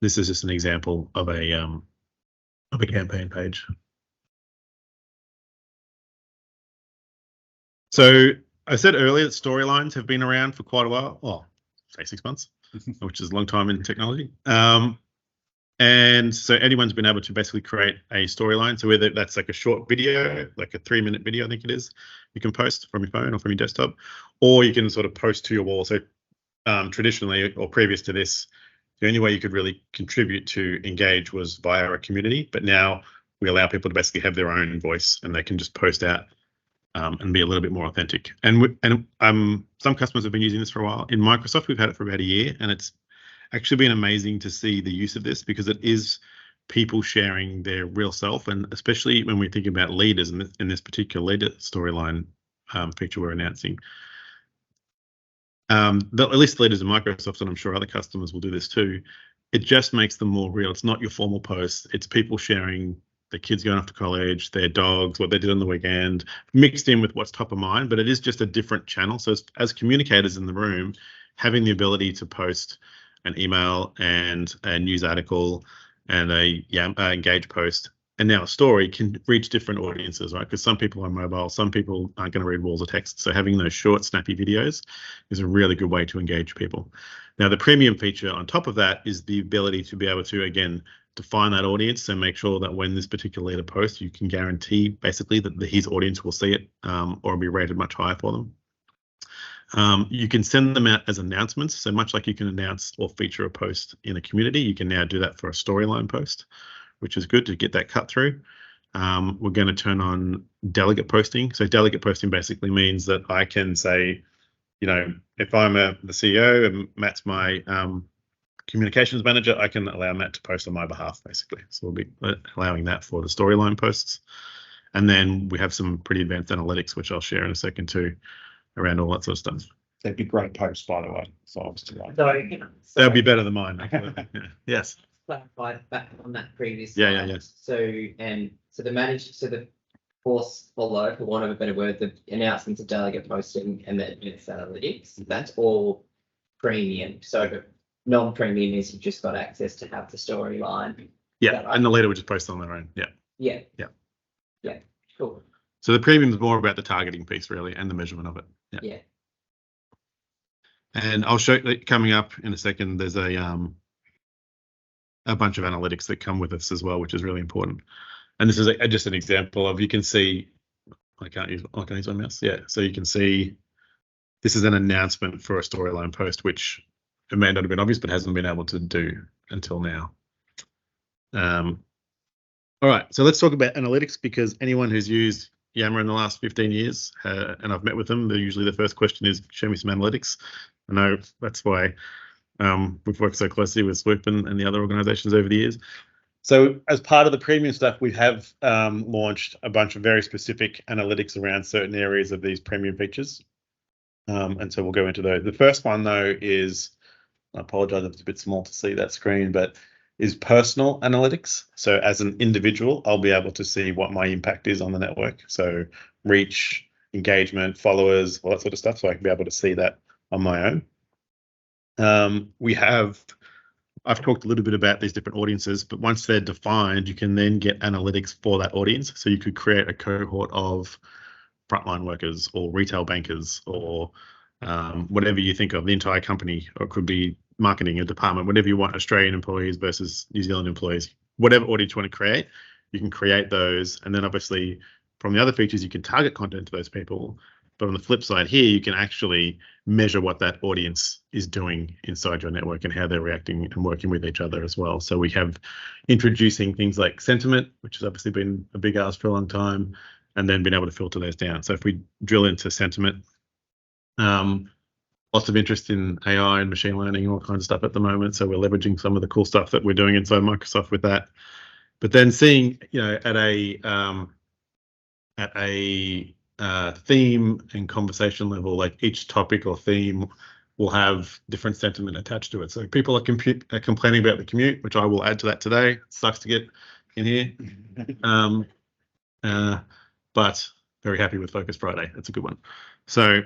This is just an example of a campaign page. So I said earlier that storylines have been around for quite a while. Well, say 6 months, which is a long time in technology. And so anyone's been able to basically create a storyline. So whether that's like a short video, like a 3-minute video, I think it is, you can post from your phone or from your desktop, or you can sort of post to your wall. So traditionally, or previous to this, the only way you could really contribute to Engage was via a community. But now we allow people to basically have their own voice, and they can just post out and be a little bit more authentic. And some customers have been using this for a while. In Microsoft, we've had it for about a year, and it's actually been amazing to see the use of this, because it is people sharing their real self, and especially when we think about leaders in this particular leader storyline picture we're announcing. At least leaders in Microsoft, and I'm sure other customers will do this too. It just makes them more real. It's not your formal posts. It's people sharing their kids going off to college, their dogs, what they did on the weekend, mixed in with what's top of mind. But it is just a different channel. So as communicators in the room, having the ability to post an email and a news article and a Engage post and now a story can reach different audiences, right? Because some people are mobile, some people aren't going to read walls of text. So having those short, snappy videos is a really good way to engage people. Now, the premium feature on top of that is the ability to be able to, again, define that audience and make sure that when this particular leader posts, you can guarantee basically that his audience will see it or be rated much higher for them. You can send them out as announcements. So much like you can announce or feature a post in a community, you can now do that for a storyline post, which is good to get that cut through. We're going to turn on delegate posting. So delegate posting basically means that I can say, you know, if I'm the CEO and Matt's my communications manager, I can allow Matt to post on my behalf, basically. So we'll be allowing that for the storyline posts. And then we have some pretty advanced analytics, which I'll share in a second too, around all that sort of stuff. They'd be great posts, by the way. So obviously, That'll be better than mine. Yeah. Yes. Clarify back on that previous Yeah. slide. So the course below, for want of a better word, the announcements of delegate posting and the advanced analytics, that's all premium. So non-premium is you've just got access to have the storyline. Yeah, and the leader would just post on their own. Yeah. Cool. So the premium is more about the targeting piece, really, and the measurement of it. Yeah. And I'll show you coming up in a second. There's a bunch of analytics that come with this as well, which is really important. And this is just an example of, you can see, I can't use my mouse. Yeah, so you can see this is an announcement for a storyline post, which it may not have been obvious, but hasn't been able to do until now. All right, so let's talk about analytics, because anyone who's used Yammer in the last 15 years, and I've met with them, they're usually the first question is, show me some analytics. I know that's why we've worked so closely with SWOOP and the other organizations over the years. So as part of the premium stuff, we have launched a bunch of very specific analytics around certain areas of these premium features. And so we'll go into those. The first one, though, is, I apologize if it's a bit small to see that screen, but is personal analytics. So as an individual, I'll be able to see what my impact is on the network. So reach, engagement, followers, all that sort of stuff. So I can be able to see that on my own. I've talked a little bit about these different audiences, but once they're defined, you can then get analytics for that audience. So you could create a cohort of frontline workers or retail bankers or whatever you think of, the entire company, or it could be marketing, a department, whatever you want, Australian employees versus New Zealand employees, whatever audience you want to create, you can create those. And then obviously from the other features, you can target content to those people. But on the flip side here, you can actually measure what that audience is doing inside your network and how they're reacting and working with each other as well. So we have introducing things like sentiment, which has obviously been a big ask for a long time, and then being able to filter those down. So if we drill into sentiment, lots of interest in AI and machine learning and all kinds of stuff at the moment. So we're leveraging some of the cool stuff that we're doing inside Microsoft with that. But then seeing, at a theme and conversation level, like each topic or theme will have different sentiment attached to it. So people are complaining about the commute, which I will add to that today. It sucks to get in here. But very happy with Focus Friday. That's a good one. So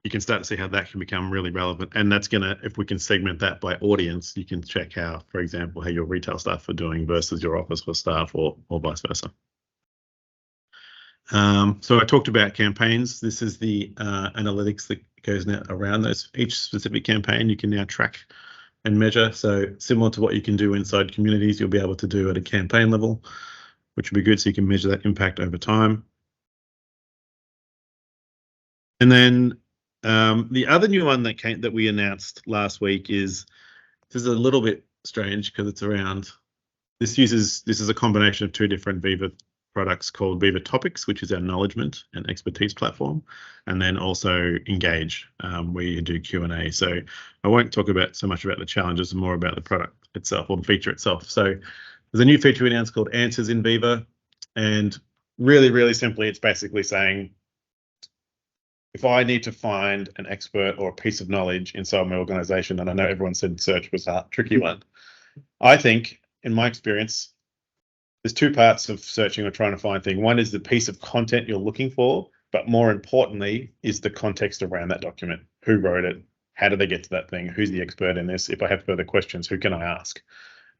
you can start to see how that can become really relevant. And that's if we can segment that by audience, you can check how, for example, how your retail staff are doing versus your office for staff or vice versa. So I talked about campaigns. This is the analytics that goes now around those. Each specific campaign you can now track and measure. So similar to what you can do inside communities, you'll be able to do at a campaign level, which would be good. So you can measure that impact over time. And then the other new one that we announced last week this is a little bit strange because it's around, this is a combination of two different Viva products called Viva Topics, which is our acknowledgement and expertise platform, and then also Engage, where you do Q&A. So I won't talk so much about the challenges, more about the product itself or the feature itself. So there's a new feature we announced called Answers in Viva, and really, really simply, it's basically saying, if I need to find an expert or a piece of knowledge inside my organization, and I know everyone said search was a tricky one, I think, in my experience, there's two parts of searching or trying to find things. One is the piece of content you're looking for, but more importantly is the context around that document. Who wrote it? How did they get to that thing? Who's the expert in this? If I have further questions, who can I ask?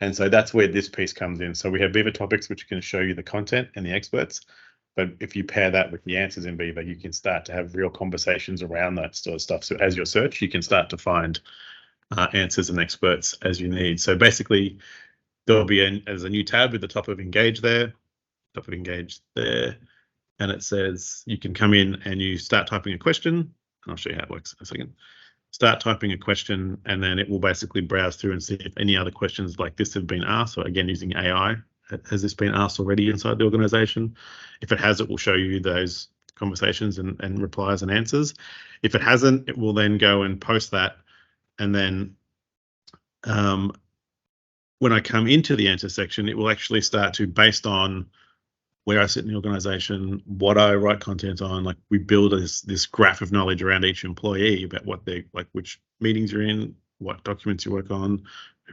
And so that's where this piece comes in. So we have Viva Topics, which can show you the content and the experts. But if you pair that with the answers in Viva, you can start to have real conversations around that sort of stuff. So as you search, you can start to find answers and experts as you need. So basically, there'll be there's a new tab at the top of Engage there, and it says you can come in and you start typing a question. And I'll show you how it works in a second. Start typing a question, and then it will basically browse through and see if any other questions like this have been asked. So again, using AI, has this been asked already inside the organization? If it has, it will show you those conversations and replies and answers. If it hasn't, it will then go and post that. And then when I come into the answer section, it will actually start to, based on where I sit in the organization, what I write content on, like we build this graph of knowledge around each employee about what they like, which meetings you're in, what documents you work on,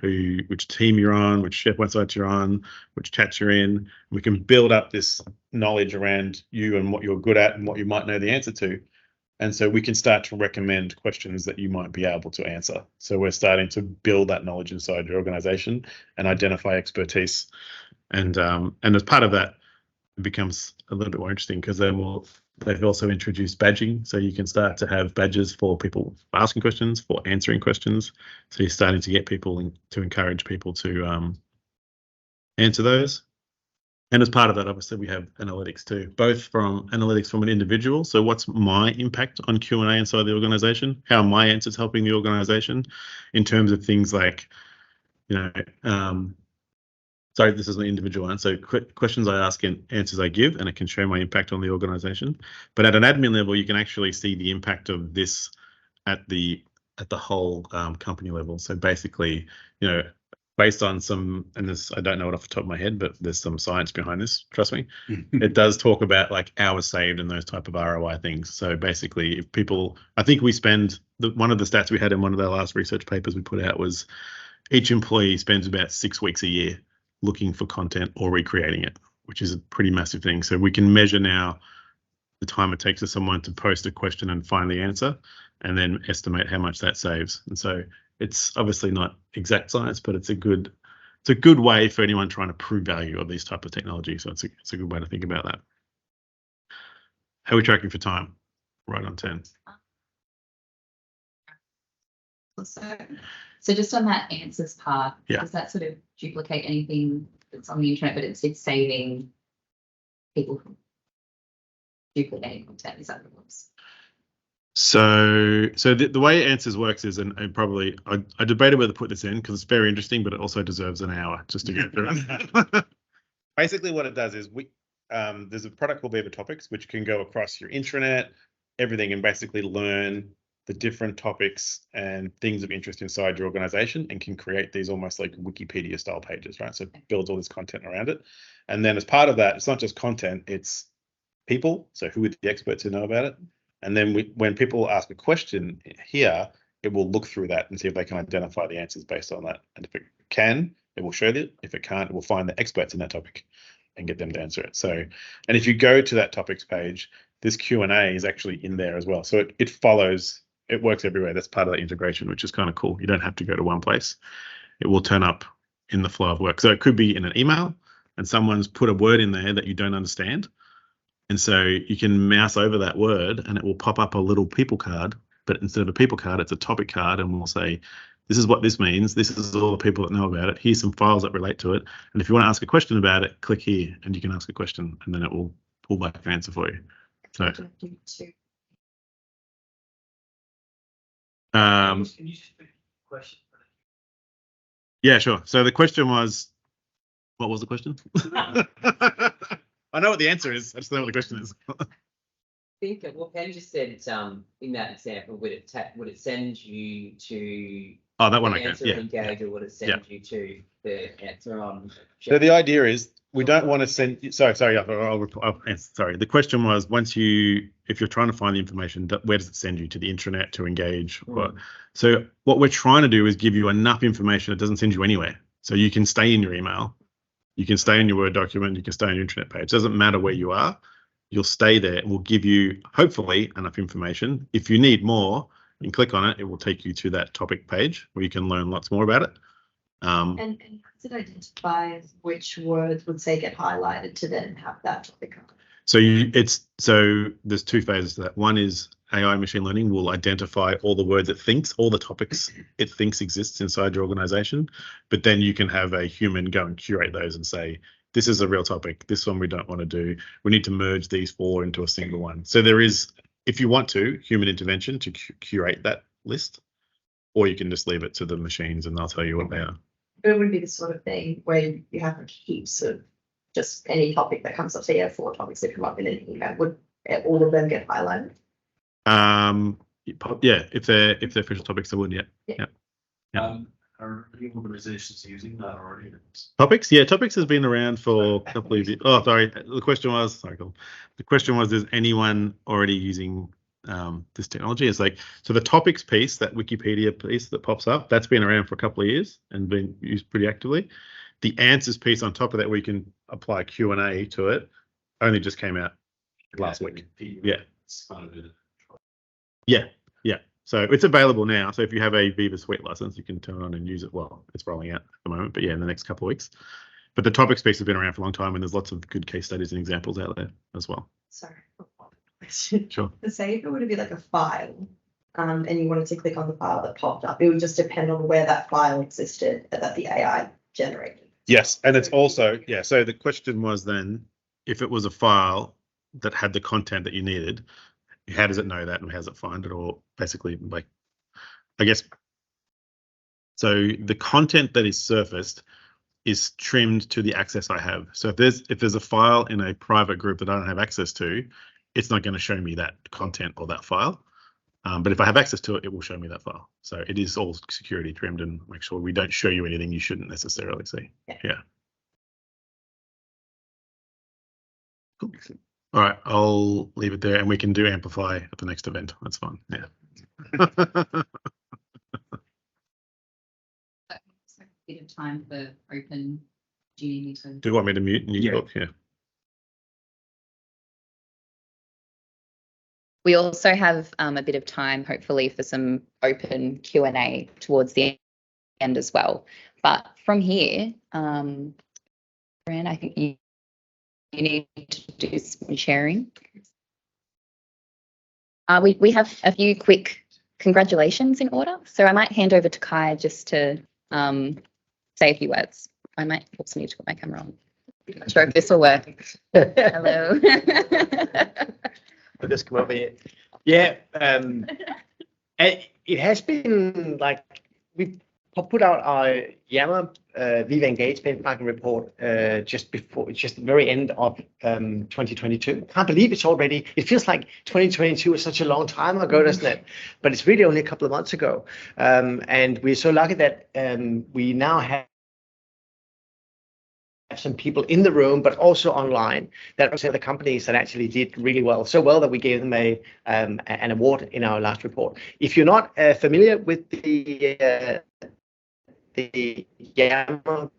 which team you're on, which SharePoint sites you're on, which chats you're in. We can build up this knowledge around you and what you're good at and what you might know the answer to. And so we can start to recommend questions that you might be able to answer. So we're starting to build that knowledge inside your organization and identify expertise. And as part of that, it becomes a little bit more interesting because they've also introduced badging. So you can start to have badges for people asking questions, for answering questions. So you're starting to get people to encourage people to answer those. And as part of that, obviously, we have analytics too, both from analytics from an individual. So what's my impact on Q&A inside the organization? How are my answers helping the organization in terms of things like, sorry, this is an individual one. So questions I ask and answers I give, and it can show my impact on the organization. But at an admin level, you can actually see the impact of this at the whole company level. So basically, based on some, and this, I don't know it off the top of my head, but there's some science behind this, trust me. It does talk about like hours saved and those type of ROI things. So basically, if people, I think we spend, one of the stats we had in one of the last research papers we put out was each employee spends about 6 weeks a year looking for content or recreating it, which is a pretty massive thing. So we can measure now the time it takes for someone to post a question and find the answer, and then estimate how much that saves. And so it's obviously not exact science, but it's a good way for anyone trying to prove value of these type of technology. So it's a good way to think about that. How are we tracking for time? Right on 10. So just on that answers part, Yeah. does that sort of duplicate anything that's on the internet, but it's saving people from duplicating content? Is that what it was? So the way answers works is, and probably I debated whether to put this in because it's very interesting, but it also deserves an hour just to get through it. Basically, what it does is there's a product called Viva Topics, which can go across your intranet, everything, and basically learn the different topics and things of interest inside your organization, and can create these almost like Wikipedia style pages, right? So it builds all this content around it. And then as part of that, it's not just content, it's people. So who are the experts who know about it? And then when people ask a question here, it will look through that and see if they can identify the answers based on that. And if it can, it will show it. If it can't, it will find the experts in that topic and get them to answer it. So, and if you go to that topics page, this Q&A is actually in there as well. So it follows, it works everywhere. That's part of the integration, which is kind of cool. You don't have to go to one place. It will turn up in the flow of work. So it could be in an email and someone's put a word in there that you don't understand. And so you can mouse over that word and it will pop up a little people card, but instead of a people card, it's a topic card, and we'll say, this is what this means. This is all the people that know about it. Here's some files that relate to it. And if you want to ask a question about it, click here and you can ask a question, and then it will pull back an answer for you. So, Can you just put a question? yeah, sure. So the question was, what was the question? I know what the answer is. I just don't know what the question is. Think of what Ken just said. In that example, would it send you to Oh, that one the I can. answer Yeah. engage, or would it send you to the answer on? So the idea is we don't want to send. Sorry. I'll answer. Sorry. The question was, if you're trying to find the information, where does it send you, to the intranet, to engage? So what we're trying to do is give you enough information that doesn't send you anywhere. So you can stay in your email, you can stay in your Word document, you can stay on your intranet page. It doesn't matter where you are. You'll stay there. It will give you hopefully enough information. If you need more, you can click on it. It will take you to that topic page where you can learn lots more about it. And how does it identify which words would say get highlighted to then have that topic on? So there's two phases to that. One is AI machine learning will identify all the words all the topics it thinks exists inside your organization, but then you can have a human go and curate those and say, this is a real topic. This one we don't want to do. We need to merge these 4 into a single one. So there is, if you want to, human intervention to curate that list, or you can just leave it to the machines and they'll tell you what they are. It would be the sort of thing where you have heaps of just any topic that comes up. So you have 4 topics that come up in an email. Would all of them get highlighted? Yeah, if they're official topics, they would. Yeah. Are any organizations using that already? Topics? Yeah, Topics has been around for a couple of years. Oh, sorry. The question was, is anyone already using this technology? It's like, so the topics piece, that Wikipedia piece that pops up, that's been around for a couple of years and been used pretty actively. The answers piece on top of that, we can apply Q&A to it, only just came out last week. Yeah. Yeah. So it's available now. So if you have a Viva Suite license, you can turn it on and use it. Well, it's rolling out at the moment, but yeah, in the next couple of weeks. But the topics piece has been around for a long time, and there's lots of good case studies and examples out there as well. Sorry. Question. Sure. Say if it were to be like a file, and you wanted to click on the file that popped up, it would just depend on where that file existed that the AI generated. Yes, and it's also, yeah, so the question was then, if it was a file that had the content that you needed, how does it know that and how does it find it? Or basically, like, I guess, so the content that is surfaced is trimmed to the access I have. So if there's a file in a private group that I don't have access to, it's not going to show me that content or that file. But if I have access to it, it will show me that file. So it is all security trimmed and make sure we don't show you anything you shouldn't necessarily see. Yeah. Cool. All right, I'll leave it there, and we can do amplify at the next event. That's fine. Yeah. So a bit of time for open. Do you need to? Do you want me to mute and you talk? Yeah. We also have a bit of time, hopefully, for some open Q&A towards the end as well. But from here, Fran, I think you need to do some sharing. We have a few quick congratulations in order. So I might hand over to Cai just to say a few words. I might also need to put my camera on. Not sure if this will work. Hello. I'll just come over here. Yeah, it has been like we put out our Yammer Viva Engage benchmarking report just the very end of 2022. Can't believe it's already. It feels like 2022 is such a long time ago, doesn't it? But it's really only a couple of months ago, and we're so lucky that we now have some people in the room, but also online, that are the companies that actually did really well, so well that we gave them an award in our last report. If you're not familiar with the Yammer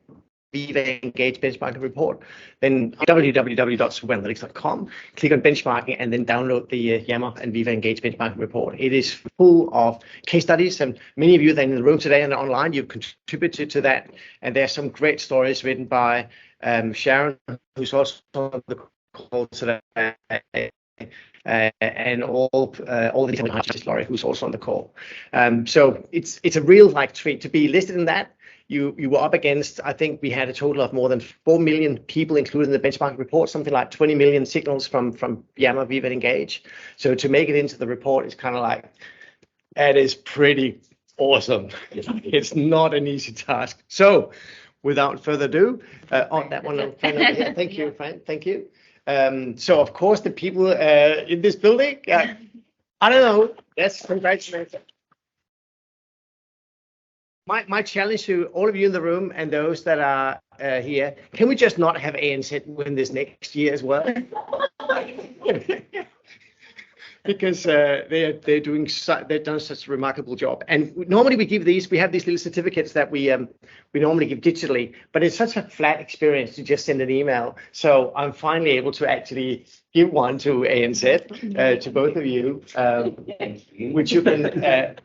Viva Engage benchmarking report, then www.swoopanalytics.com, click on benchmarking, and then download the Yammer and Viva Engage benchmarking report. It is full of case studies, and many of you that are in the room today and online, you've contributed to that. And there's some great stories written by Sharon, who's also on the call today, and all the details, Laurie, who's also on the call. So it's a real treat to be listed in that. You were up against, I think we had a total of more than 4 million people included in the benchmark report, something like 20 million signals from Yammer Viva Engage. So to make it into the report is kind of like, that is pretty awesome. It's not an easy task. So without further ado, on that one, thank you, Frank, thank you. So of course the people in this building, I don't know, that's congratulations. My challenge to all of you in the room and those that are here, can we just not have ANZ win this next year as well? Because they've done such a remarkable job. And normally we have these little certificates that we normally give digitally, but it's such a flat experience to just send an email. So I'm finally able to actually give one to ANZ, to both of you, which you can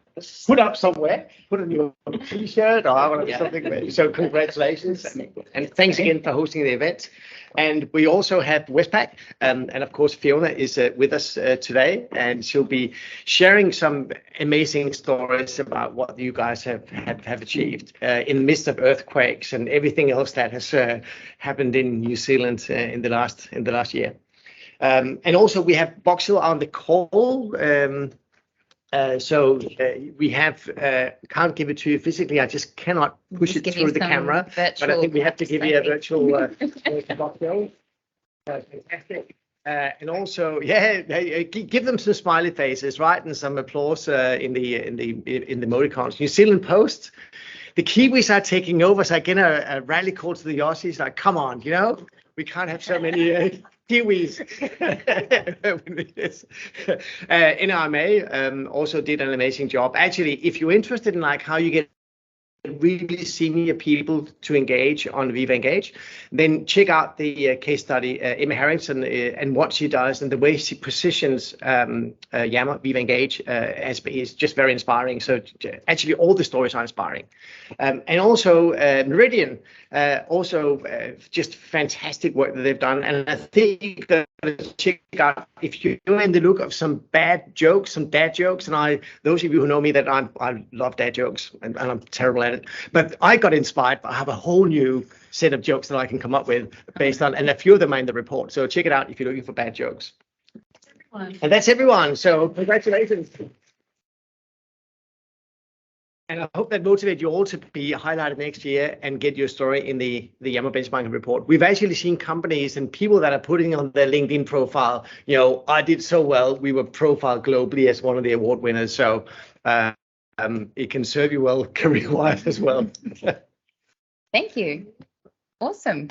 put up somewhere, put on your t-shirt or something. So congratulations, and thanks again for hosting the event. And we also have Westpac, and of course Fiona is with us today, and she'll be sharing some amazing stories about what you guys have achieved in the midst of earthquakes and everything else that has happened in New Zealand in the last year. And also we have Boxhill on the call. So we have, can't give it to you physically. I just cannot push it through the camera, but I think we have to give you a virtual fantastic. And also, give them some smiley faces, right, and some applause in the emoticons. New Zealand Post, the Kiwis are taking over. So again, a rally call to the Aussies, like, come on, we can't have so many Kiwis. NRMA also did an amazing job. Actually, if you're interested in how you get really senior people to engage on Viva Engage, then check out the case study, Emma Harrington, and what she does and the way she positions Yammer Viva Engage is just very inspiring. So actually all the stories are inspiring. And also Meridian, just fantastic work that they've done. And I think that check out if you're in the look of some bad jokes, some dad jokes, and those of you who know me, that I love dad jokes and I'm terrible at it, but I got inspired. I have a whole new set of jokes that I can come up with based on, and a few of them are in the report. So check it out if you're looking for bad jokes. And that's everyone. So congratulations. And I hope that motivates you all to be highlighted next year and get your story in the Yammer benchmarking report. We've actually seen companies and people that are putting on their LinkedIn profile, I did so well, we were profiled globally as one of the award winners. So it can serve you well career-wise as well. Thank you. Awesome.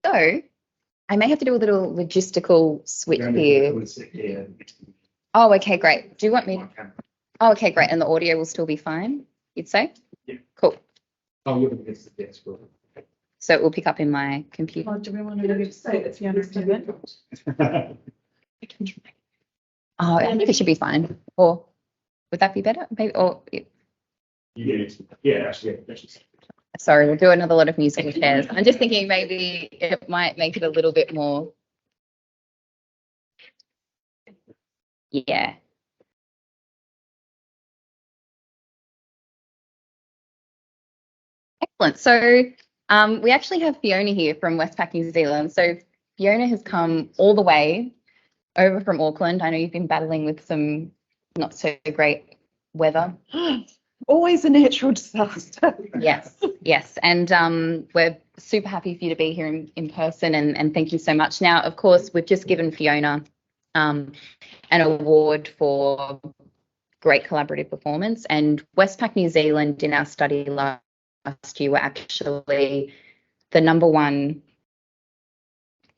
So I may have to do a little logistical switch here. Oh, okay, great. Do you want me? Oh, okay, great. And the audio will still be fine, you'd say? Yeah. Cool. Oh, you're against the desk. So it will pick up in my computer. Oh, do we want to say that Fiona's doing it? Oh, I think it should be fine. Or would that be better? Maybe. Or Actually. sorry, we'll do another lot of musical chairs. I'm just thinking maybe it might make it a little bit more Yeah. Excellent. So we actually have Fiona here from Westpac, New Zealand. So Fiona has come all the way over from Auckland. I know you've been battling with some not so great weather. Always a natural disaster. Yes. And we're super happy for you to be here in person, and thank you so much. Now, of course, we've just given Fiona an award for great collaborative performance, and Westpac New Zealand in our study last year were actually the #1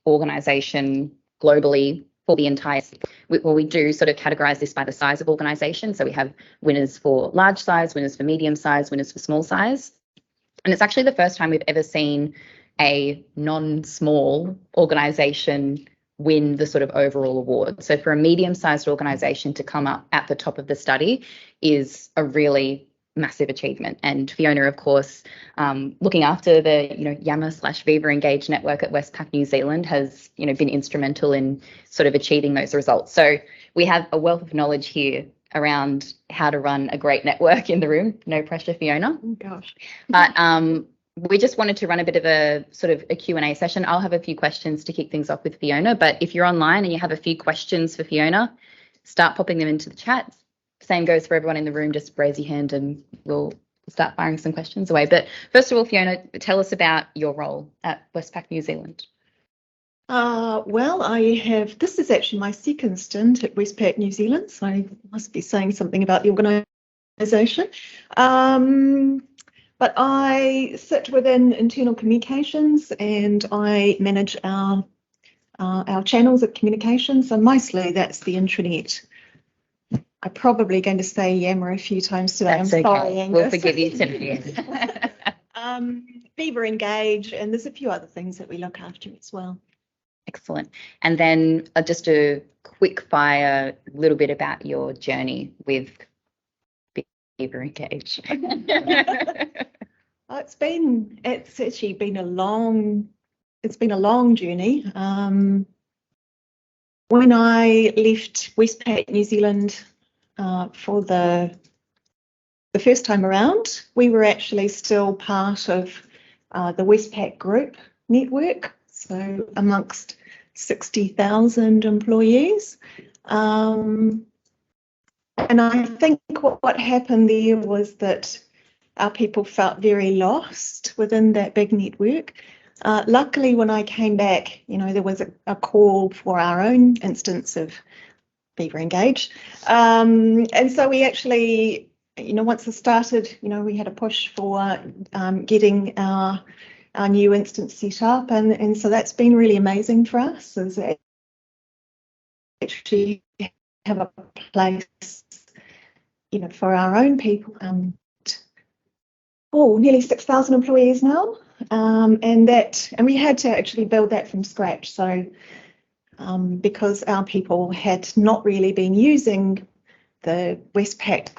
organisation globally for the entire. We do sort of categorise this by the size of organisation. So we have winners for large size, winners for medium size, winners for small size. And it's actually the first time we've ever seen a non-small organisation win the sort of overall award. So for a medium-sized organisation to come up at the top of the study is a really massive achievement. And Fiona, of course, looking after the Yammer/Viva Engage network at Westpac New Zealand has been instrumental in sort of achieving those results. So we have a wealth of knowledge here around how to run a great network in the room. No pressure, Fiona. Oh, gosh. But we just wanted to run a bit of a sort of a Q&A session. I'll have a few questions to kick things off with Fiona, but if you're online and you have a few questions for Fiona, start popping them into the chat. Same goes for everyone in the room. Just raise your hand and we'll start firing some questions away. But first of all, Fiona, tell us about your role at Westpac New Zealand. Well, this is actually my second stint at Westpac New Zealand, so I must be saying something about the organisation. But I sit within internal communications and I manage our channels of communication. So mostly that's the intranet. I'm probably going to say Yammer a few times today. That's I'm sorry, okay. Angus. We'll forgive you today. Viva Engage, and there's a few other things that we look after as well. Excellent. And then just a quick fire little bit about your journey with Viva Engage. It's actually been a long journey. When I left Westpac New Zealand for the first time around, we were actually still part of the Westpac Group network, so amongst 60,000 employees. And I think what happened there was that our people felt very lost within that big network. Luckily, when I came back, there was a call for our own instance of Viva Engage. And so we actually, once it started, we had a push for getting our new instance set up. And so that's been really amazing for us, is actually have a place, for our own people. Nearly 6,000 employees now. And we had to actually build that from scratch. So because our people had not really been using the Westpac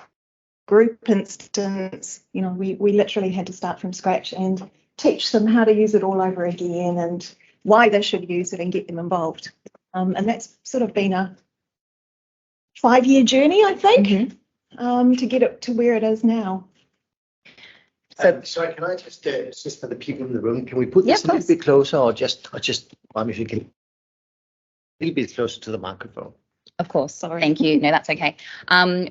Group instance, we literally had to start from scratch and teach them how to use it all over again and why they should use it and get them involved. And that's sort of been a 5-year journey, I think, to get it to where it is now. So, sorry, can I just for the people in the room, can we put Yeah, this of a little course. bit closer, or just if you can, a little bit closer to the microphone? Of course. Sorry. Thank you. No, that's okay.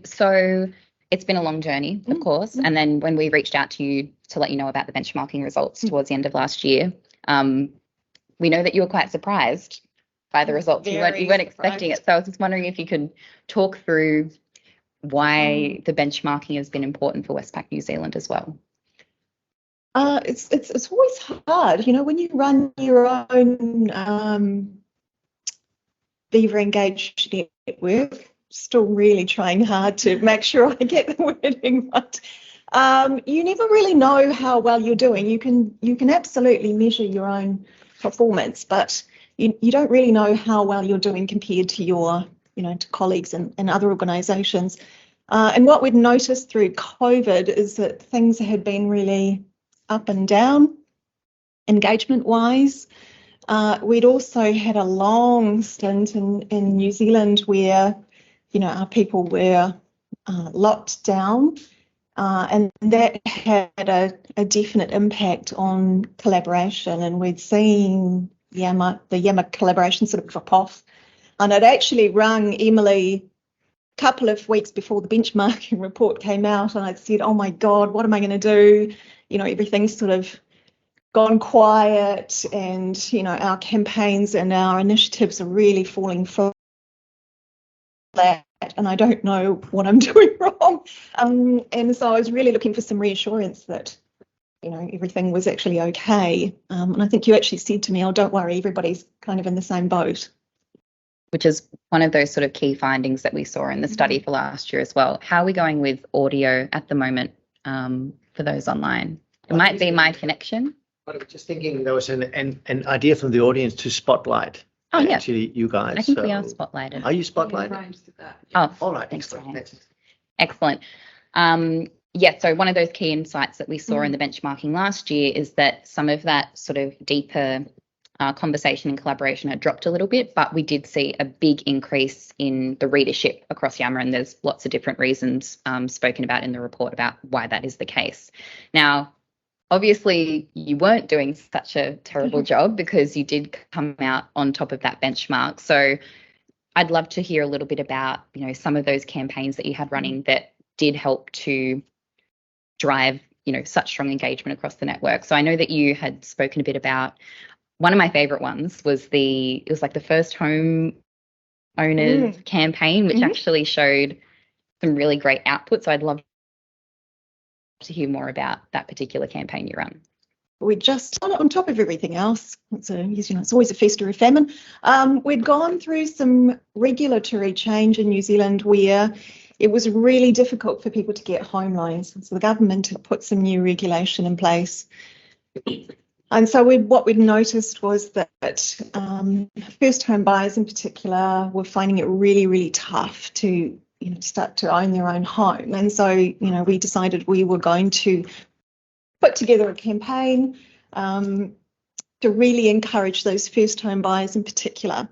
So it's been a long journey, of course. And then when we reached out to you to let you know about the benchmarking results towards the end of last year, we know that you were quite surprised by the results. You weren't Very expecting surprised. it. So I was just wondering if you could talk through why the benchmarking has been important for Westpac New Zealand as well. It's always hard, when you run your own Viva Engage network. Still really trying hard to make sure I get the wording right. You never really know how well you're doing. You can absolutely measure your own performance, but you don't really know how well you're doing compared to your, to colleagues and other organisations. And what we'd noticed through COVID is that things had been really up and down, engagement-wise. We'd also had a long stint in New Zealand where our people were locked down, and that had a definite impact on collaboration, and we'd seen the Yammer collaboration sort of drop off. And I'd actually rung Emily a couple of weeks before the benchmarking report came out, and I'd said, oh my God, what am I going to do? Everything's sort of gone quiet, and our campaigns and our initiatives are really falling flat, and I don't know what I'm doing wrong. And so I was really looking for some reassurance that everything was actually okay. And I think you actually said to me, oh, don't worry, everybody's kind of in the same boat. Which is one of those sort of key findings that we saw in the study for last year as well. How are we going with audio at the moment for those online? It might be my connection. I was just thinking there was an idea from the audience to spotlight. Oh, yeah. Actually, you guys. I think we are spotlighted. Are you spotlighted? Oh, all right. thanks, Excellent. Excellent. So one of those key insights that we saw in the benchmarking last year is that some of that sort of deeper conversation and collaboration had dropped a little bit, but we did see a big increase in the readership across Yammer, and there's lots of different reasons spoken about in the report about why that is the case. Now, obviously, you weren't doing such a terrible job because you did come out on top of that benchmark. So I'd love to hear a little bit about, some of those campaigns that you had running that did help to drive, such strong engagement across the network. So I know that you had spoken a bit about, one of my favorite ones was it was like the first home owners campaign, which actually showed some really great output. So I'd love to hear more about that particular campaign you run. We're just on top of everything else. It's always a feast or a famine. We'd gone through some regulatory change in New Zealand where it was really difficult for people to get home loans. So the government had put some new regulation in place. And so what we'd noticed was that first home buyers in particular were finding it really, really tough to start to own their own home. And so, we decided we were going to put together a campaign to really encourage those first home buyers in particular.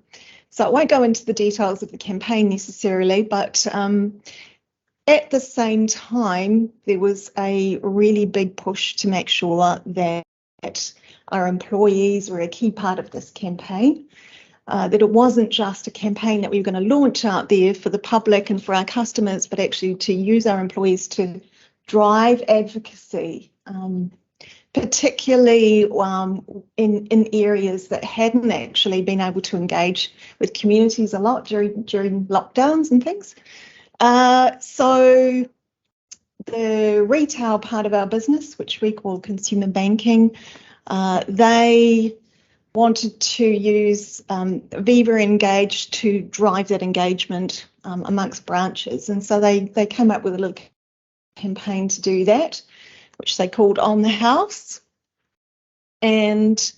So I won't go into the details of the campaign necessarily, but at the same time, there was a really big push to make sure that our employees were a key part of this campaign. That it wasn't just a campaign that we were going to launch out there for the public and for our customers, but actually to use our employees to drive advocacy, particularly in areas that hadn't actually been able to engage with communities a lot during lockdowns and things. So the retail part of our business, which we call consumer banking, they wanted to use Viva Engage to drive that engagement amongst branches. And so they came up with a little campaign to do that, which they called On the House. And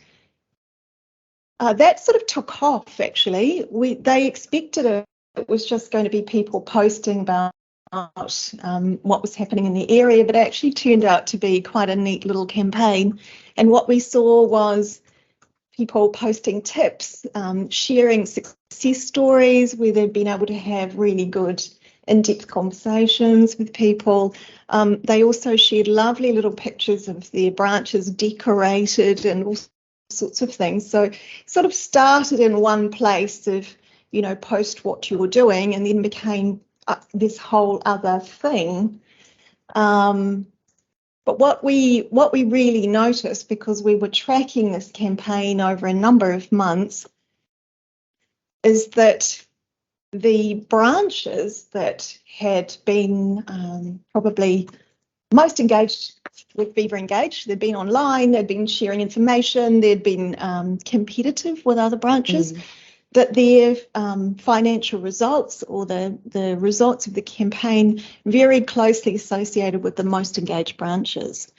that sort of took off, actually. They expected it was just going to be people posting about what was happening in the area, but it actually turned out to be quite a neat little campaign. And what we saw was people posting tips, sharing success stories where they've been able to have really good in-depth conversations with people. They also shared lovely little pictures of their branches decorated and all sorts of things. So it sort of started in one place of, post what you were doing, and then became this whole other thing. But what we really noticed, because we were tracking this campaign over a number of months, is that the branches that had been probably most engaged with Viva Engage, they'd been online, they'd been sharing information, they'd been competitive with other branches, that their financial results or the results of the campaign very closely associated with the most engaged branches.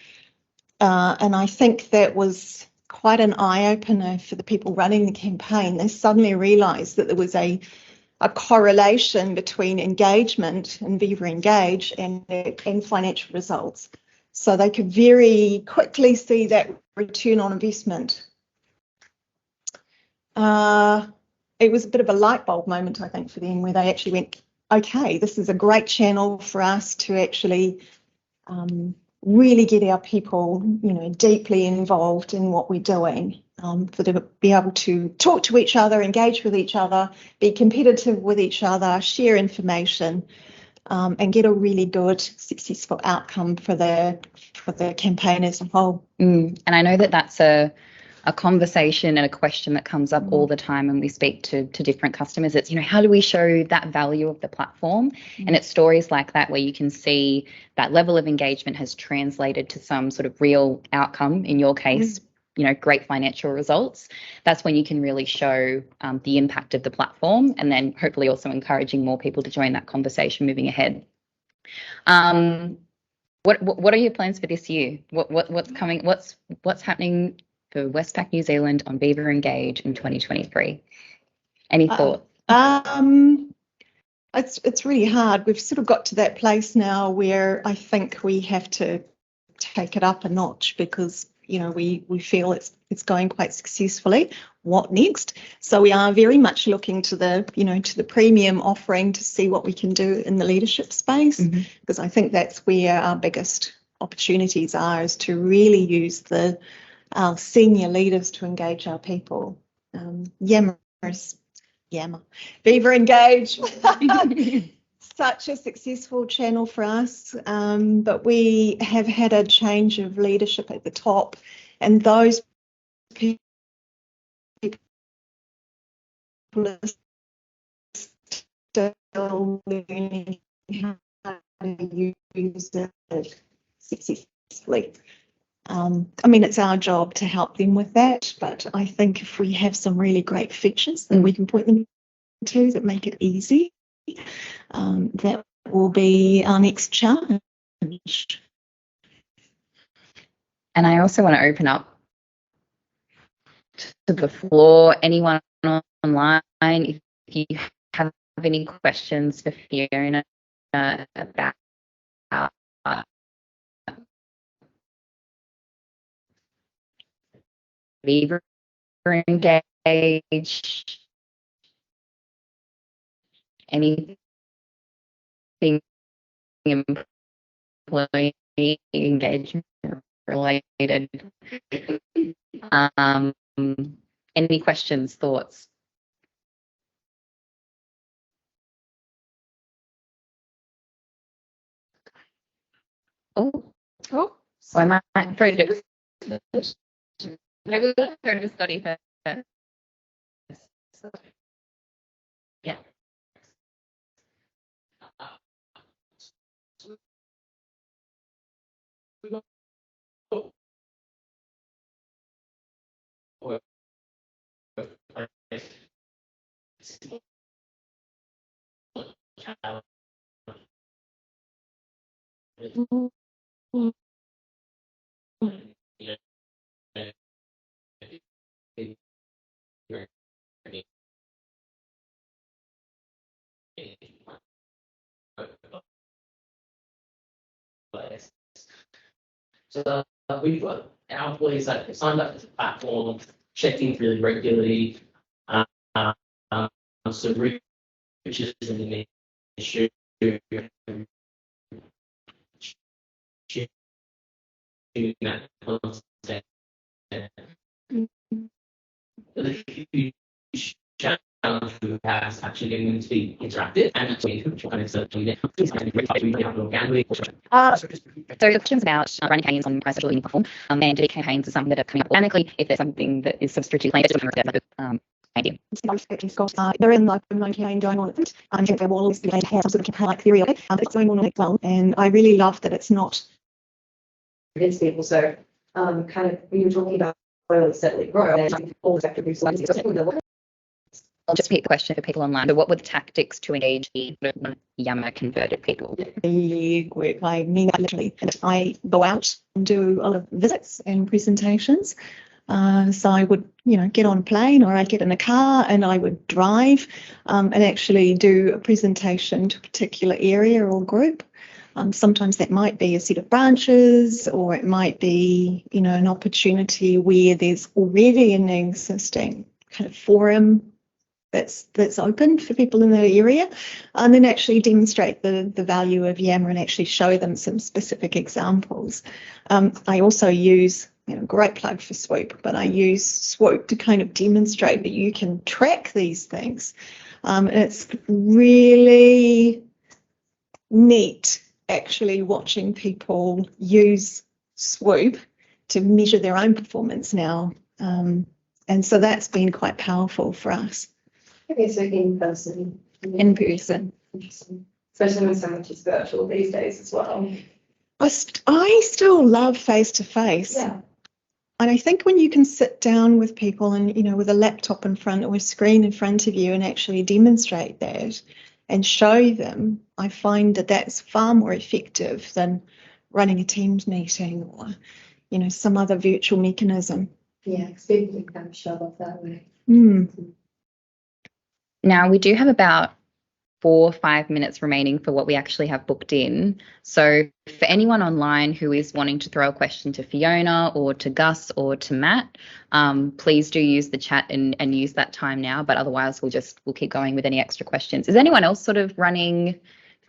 And I think that was quite an eye-opener for the people running the campaign. They suddenly realised that there was a correlation between engagement and Viva Engage and financial results. So they could very quickly see that return on investment. It was a bit of a light bulb moment, I think, for them, where they actually went, okay, this is a great channel for us to actually really get our people, deeply involved in what we're doing, for them to be able to talk to each other, engage with each other, be competitive with each other, share information, and get a really good, successful outcome for the campaign as a whole. And I know that that's a conversation and a question that comes up all the time when we speak to different customers. It's, how do we show that value of the platform? And it's stories like that where you can see that level of engagement has translated to some sort of real outcome, in your case, great financial results. That's when you can really show the impact of the platform, and then hopefully also encouraging more people to join that conversation moving ahead. What are your plans for this year? What's coming? What's happening for Westpac New Zealand on Viva Engage in 2023? Any thoughts? It's really hard. We've sort of got to that place now where I think we have to take it up a notch, because we feel it's going quite successfully. What next? So we are very much looking to the premium offering to see what we can do in the leadership space, because I think that's where our biggest opportunities are, is to really use our senior leaders to engage our people. Viva Engage. Such a successful channel for us, but we have had a change of leadership at the top, and those people are still learning how to use it successfully. It's our job to help them with that, but I think if we have some really great features that we can point them to that make it easy, that will be our next challenge. And I also want to open up to the floor. Anyone online, if you have any questions for Fiona about Viva Engage, anything employee engagement related. Any questions, thoughts? Oh, so I might try to maybe we'll turn to study first. Yeah. So we've got our employees that have signed up to the platform, checking really regularly. So which is an issue. Challenge who has actually getting to be interactive and actually kind of certainly so the questions about running campaigns on my social media platform, and do campaigns are something that are coming up organically. If there's something that is substantially planned, idea. They're in the campaign going on at the moment. I think there will always be have some sort of campaign like theory of it. It's going on as well, and I really love that it's not. Against people, so kind of when you're talking about steadily grow, and all the active resources. I'll just repeat the question for people online. So what were the tactics to engage the Yammer converted people? I mean that literally. And I go out and do a lot of visits and presentations. So I would, get on a plane, or I'd get in a car and I would drive and actually do a presentation to a particular area or group. Sometimes that might be a set of branches, or it might be, an opportunity where there's already an existing kind of forum that's open for people in that area, and then actually demonstrate the value of Yammer and actually show them some specific examples. I also use, great plug for SWOOP, but I use SWOOP to kind of demonstrate that you can track these things. It's really neat actually watching people use SWOOP to measure their own performance now. And so that's been quite powerful for us. Okay, so in person. In person. Interesting. Especially when so much is virtual these days as well. I still love face-to-face. Yeah. And I think when you can sit down with people and, with a laptop in front or a screen in front of you and actually demonstrate that and show them, I find that that's far more effective than running a Teams meeting or, some other virtual mechanism. Yeah, because people can kind of shove off that way. Now, we do have about 4 or 5 minutes remaining for what we actually have booked in. So for anyone online who is wanting to throw a question to Fiona or to Gus or to Matt, please do use the chat and use that time now. But otherwise, we'll keep going with any extra questions. Is anyone else sort of running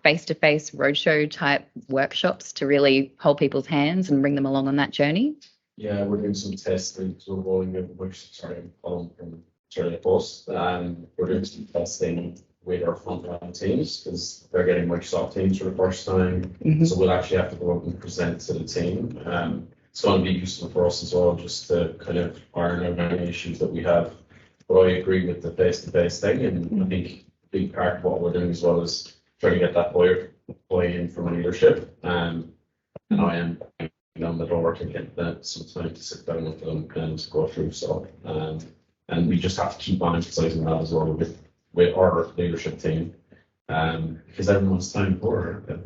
face-to-face roadshow type workshops to really hold people's hands and bring them along on that journey? Yeah, we're doing some testing. So we're rolling out, Colin from Australia Post. We're doing some testing with our frontline teams because they're getting Microsoft Teams for the first time. So we'll actually have to go out and present to the team. It's going to be useful for us as well, just to kind of iron out any issues that we have. But I agree with the face-to-face thing, and I think a big part of what we're doing as well is trying to get that buy-in from leadership. And I am on the door to get some time to sit down with them and go through stuff. And we just have to keep on emphasising that as well with our leadership team, because everyone's time for it.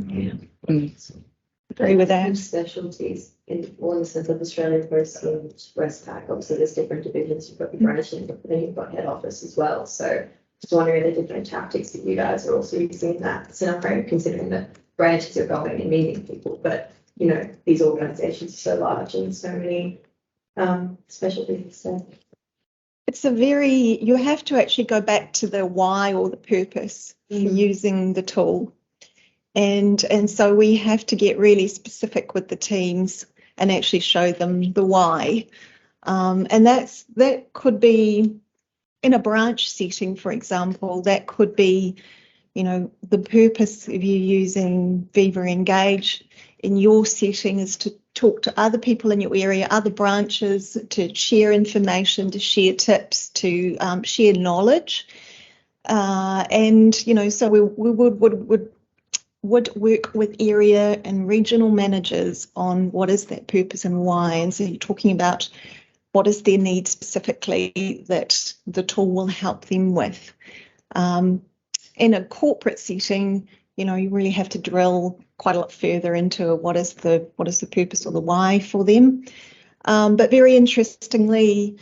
Agree with that. Specialties in one sense of Australia Post and Westpac. Obviously, there's different divisions. You've got the branch, but then you've got head office as well. So, just wondering the different tactics that you guys are also using in that scenario, considering that branches are going and meeting people, but these organisations are so large and so many specialties. So. You have to actually go back to the why or the purpose for using the tool. And so we have to get really specific with the teams and actually show them the why. And that could be in a branch setting, for example, that could be, the purpose of you using Viva Engage in your setting is to talk to other people in your area, other branches, to share information, to share tips, to share knowledge. And, so we would work with area and regional managers on what is that purpose and why. And so you're talking about what is their need specifically that the tool will help them with. In a corporate setting, you really have to drill quite a lot further into what is the purpose or the why for them. But very interestingly,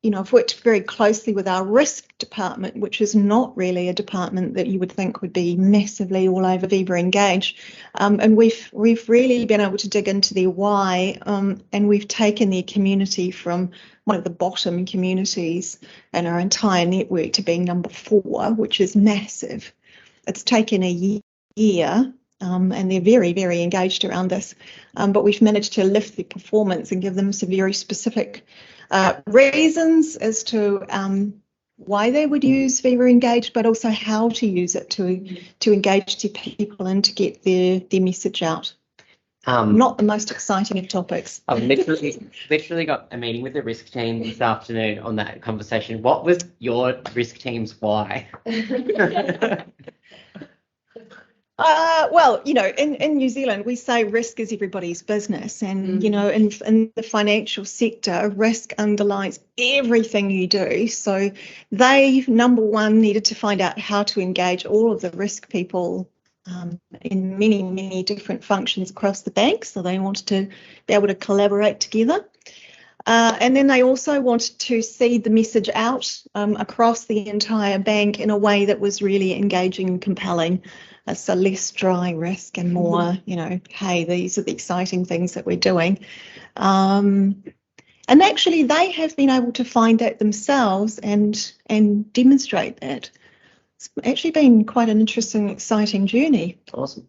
I've worked very closely with our risk department, which is not really a department that you would think would be massively all over Viva Engage. And we've really been able to dig into their why, and we've taken their community from one of the bottom communities in our entire network to being number 4, which is massive. It's taken a year, and they're very, very engaged around this. But we've managed to lift their performance and give them some very specific reasons as to why they would use Viva Engage, but also how to use it to engage their people and to get their message out. Not the most exciting of topics. I've literally got a meeting with the risk team this afternoon on that conversation. What was your risk team's why? Well, in New Zealand, we say risk is everybody's business. And, in the financial sector, risk underlies everything you do. So they, number one, needed to find out how to engage all of the risk people in many, many different functions across the bank. So they wanted to be able to collaborate together. And then they also wanted to see the message out across the entire bank in a way that was really engaging and compelling. So less dry risk and more, hey, these are the exciting things that we're doing. And And actually, they have been able to find that themselves and demonstrate that. It's actually been quite an interesting, exciting journey. Awesome.